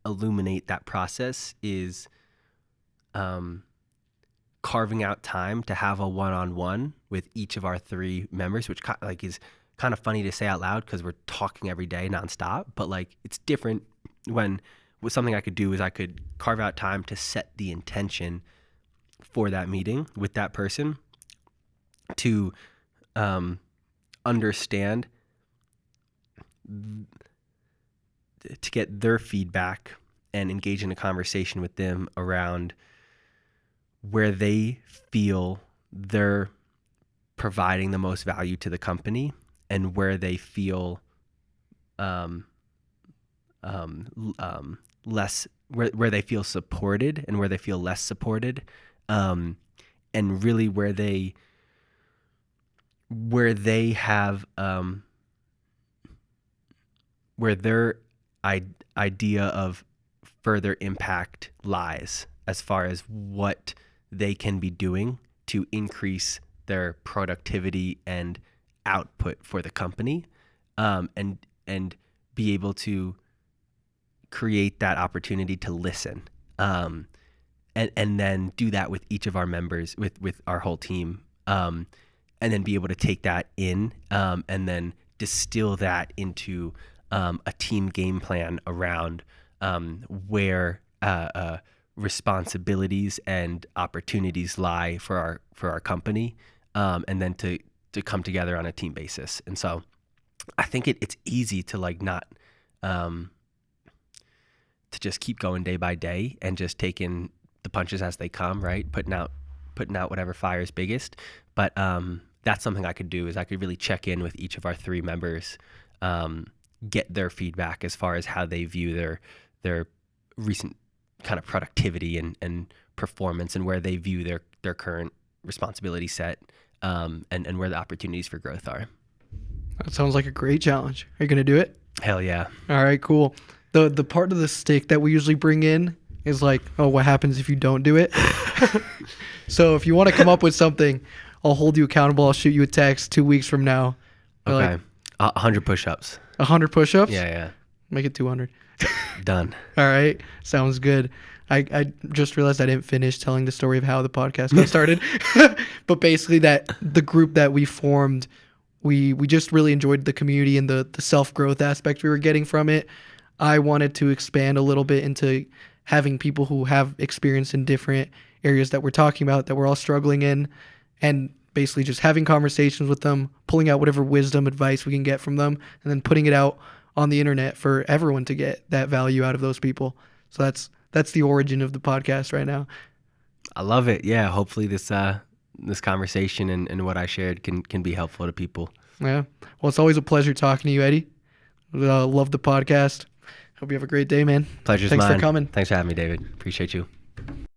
illuminate that process is carving out time to have a one-on-one with each of our 3 members, which is kind of funny to say out loud because we're talking every day nonstop, but like it's different when with something I could do is I could carve out time to set the intention for that meeting with that person to understand, to get their feedback and engage in a conversation with them around where they feel they're providing the most value to the company and where they feel less, where they feel supported and where they feel less supported, and really where they have where their idea of further impact lies as far as what they can be doing to increase their productivity and output for the company, and be able to create that opportunity to listen, and then do that with each of our members, with our whole team, and then be able to take that in, and then distill that into a team game plan around where responsibilities and opportunities lie for our company, and then to come together on a team basis. And so I think it's easy to like not to just keep going day by day and just taking the punches as they come, right? Putting out whatever fire is biggest. But that's something I could do, is I could really check in with each of our 3 members, get their feedback as far as how they view their recent kind of productivity and performance, and where they view their current responsibility set, and where the opportunities for growth are. That sounds like a great challenge. Are you going to do it? Hell yeah. All right, cool. The part of the stick that we usually bring in is like, oh, what happens if you don't do it? So if you want to come up with something, I'll hold you accountable. I'll shoot you a text 2 weeks from now. Okay. 100 push-ups. 100 push-ups? Yeah. Make it 200. Done. All right. Sounds good. I just realized I didn't finish telling the story of how the podcast got started. But basically that the group that we formed, we just really enjoyed the community and the self-growth aspect we were getting from it. I wanted to expand a little bit into having people who have experience in different areas that we're talking about, that we're all struggling in, and basically just having conversations with them, pulling out whatever wisdom, advice we can get from them, and then putting it out on the internet for everyone to get that value out of those people. So that's the origin of the podcast right now. I love it. Yeah. Hopefully this conversation and what I shared can be helpful to people. Yeah. Well, it's always a pleasure talking to you, Eddy. Love the podcast. Hope you have a great day, man. Pleasure's Thanks mine. for coming. Thanks for having me, David. Appreciate you.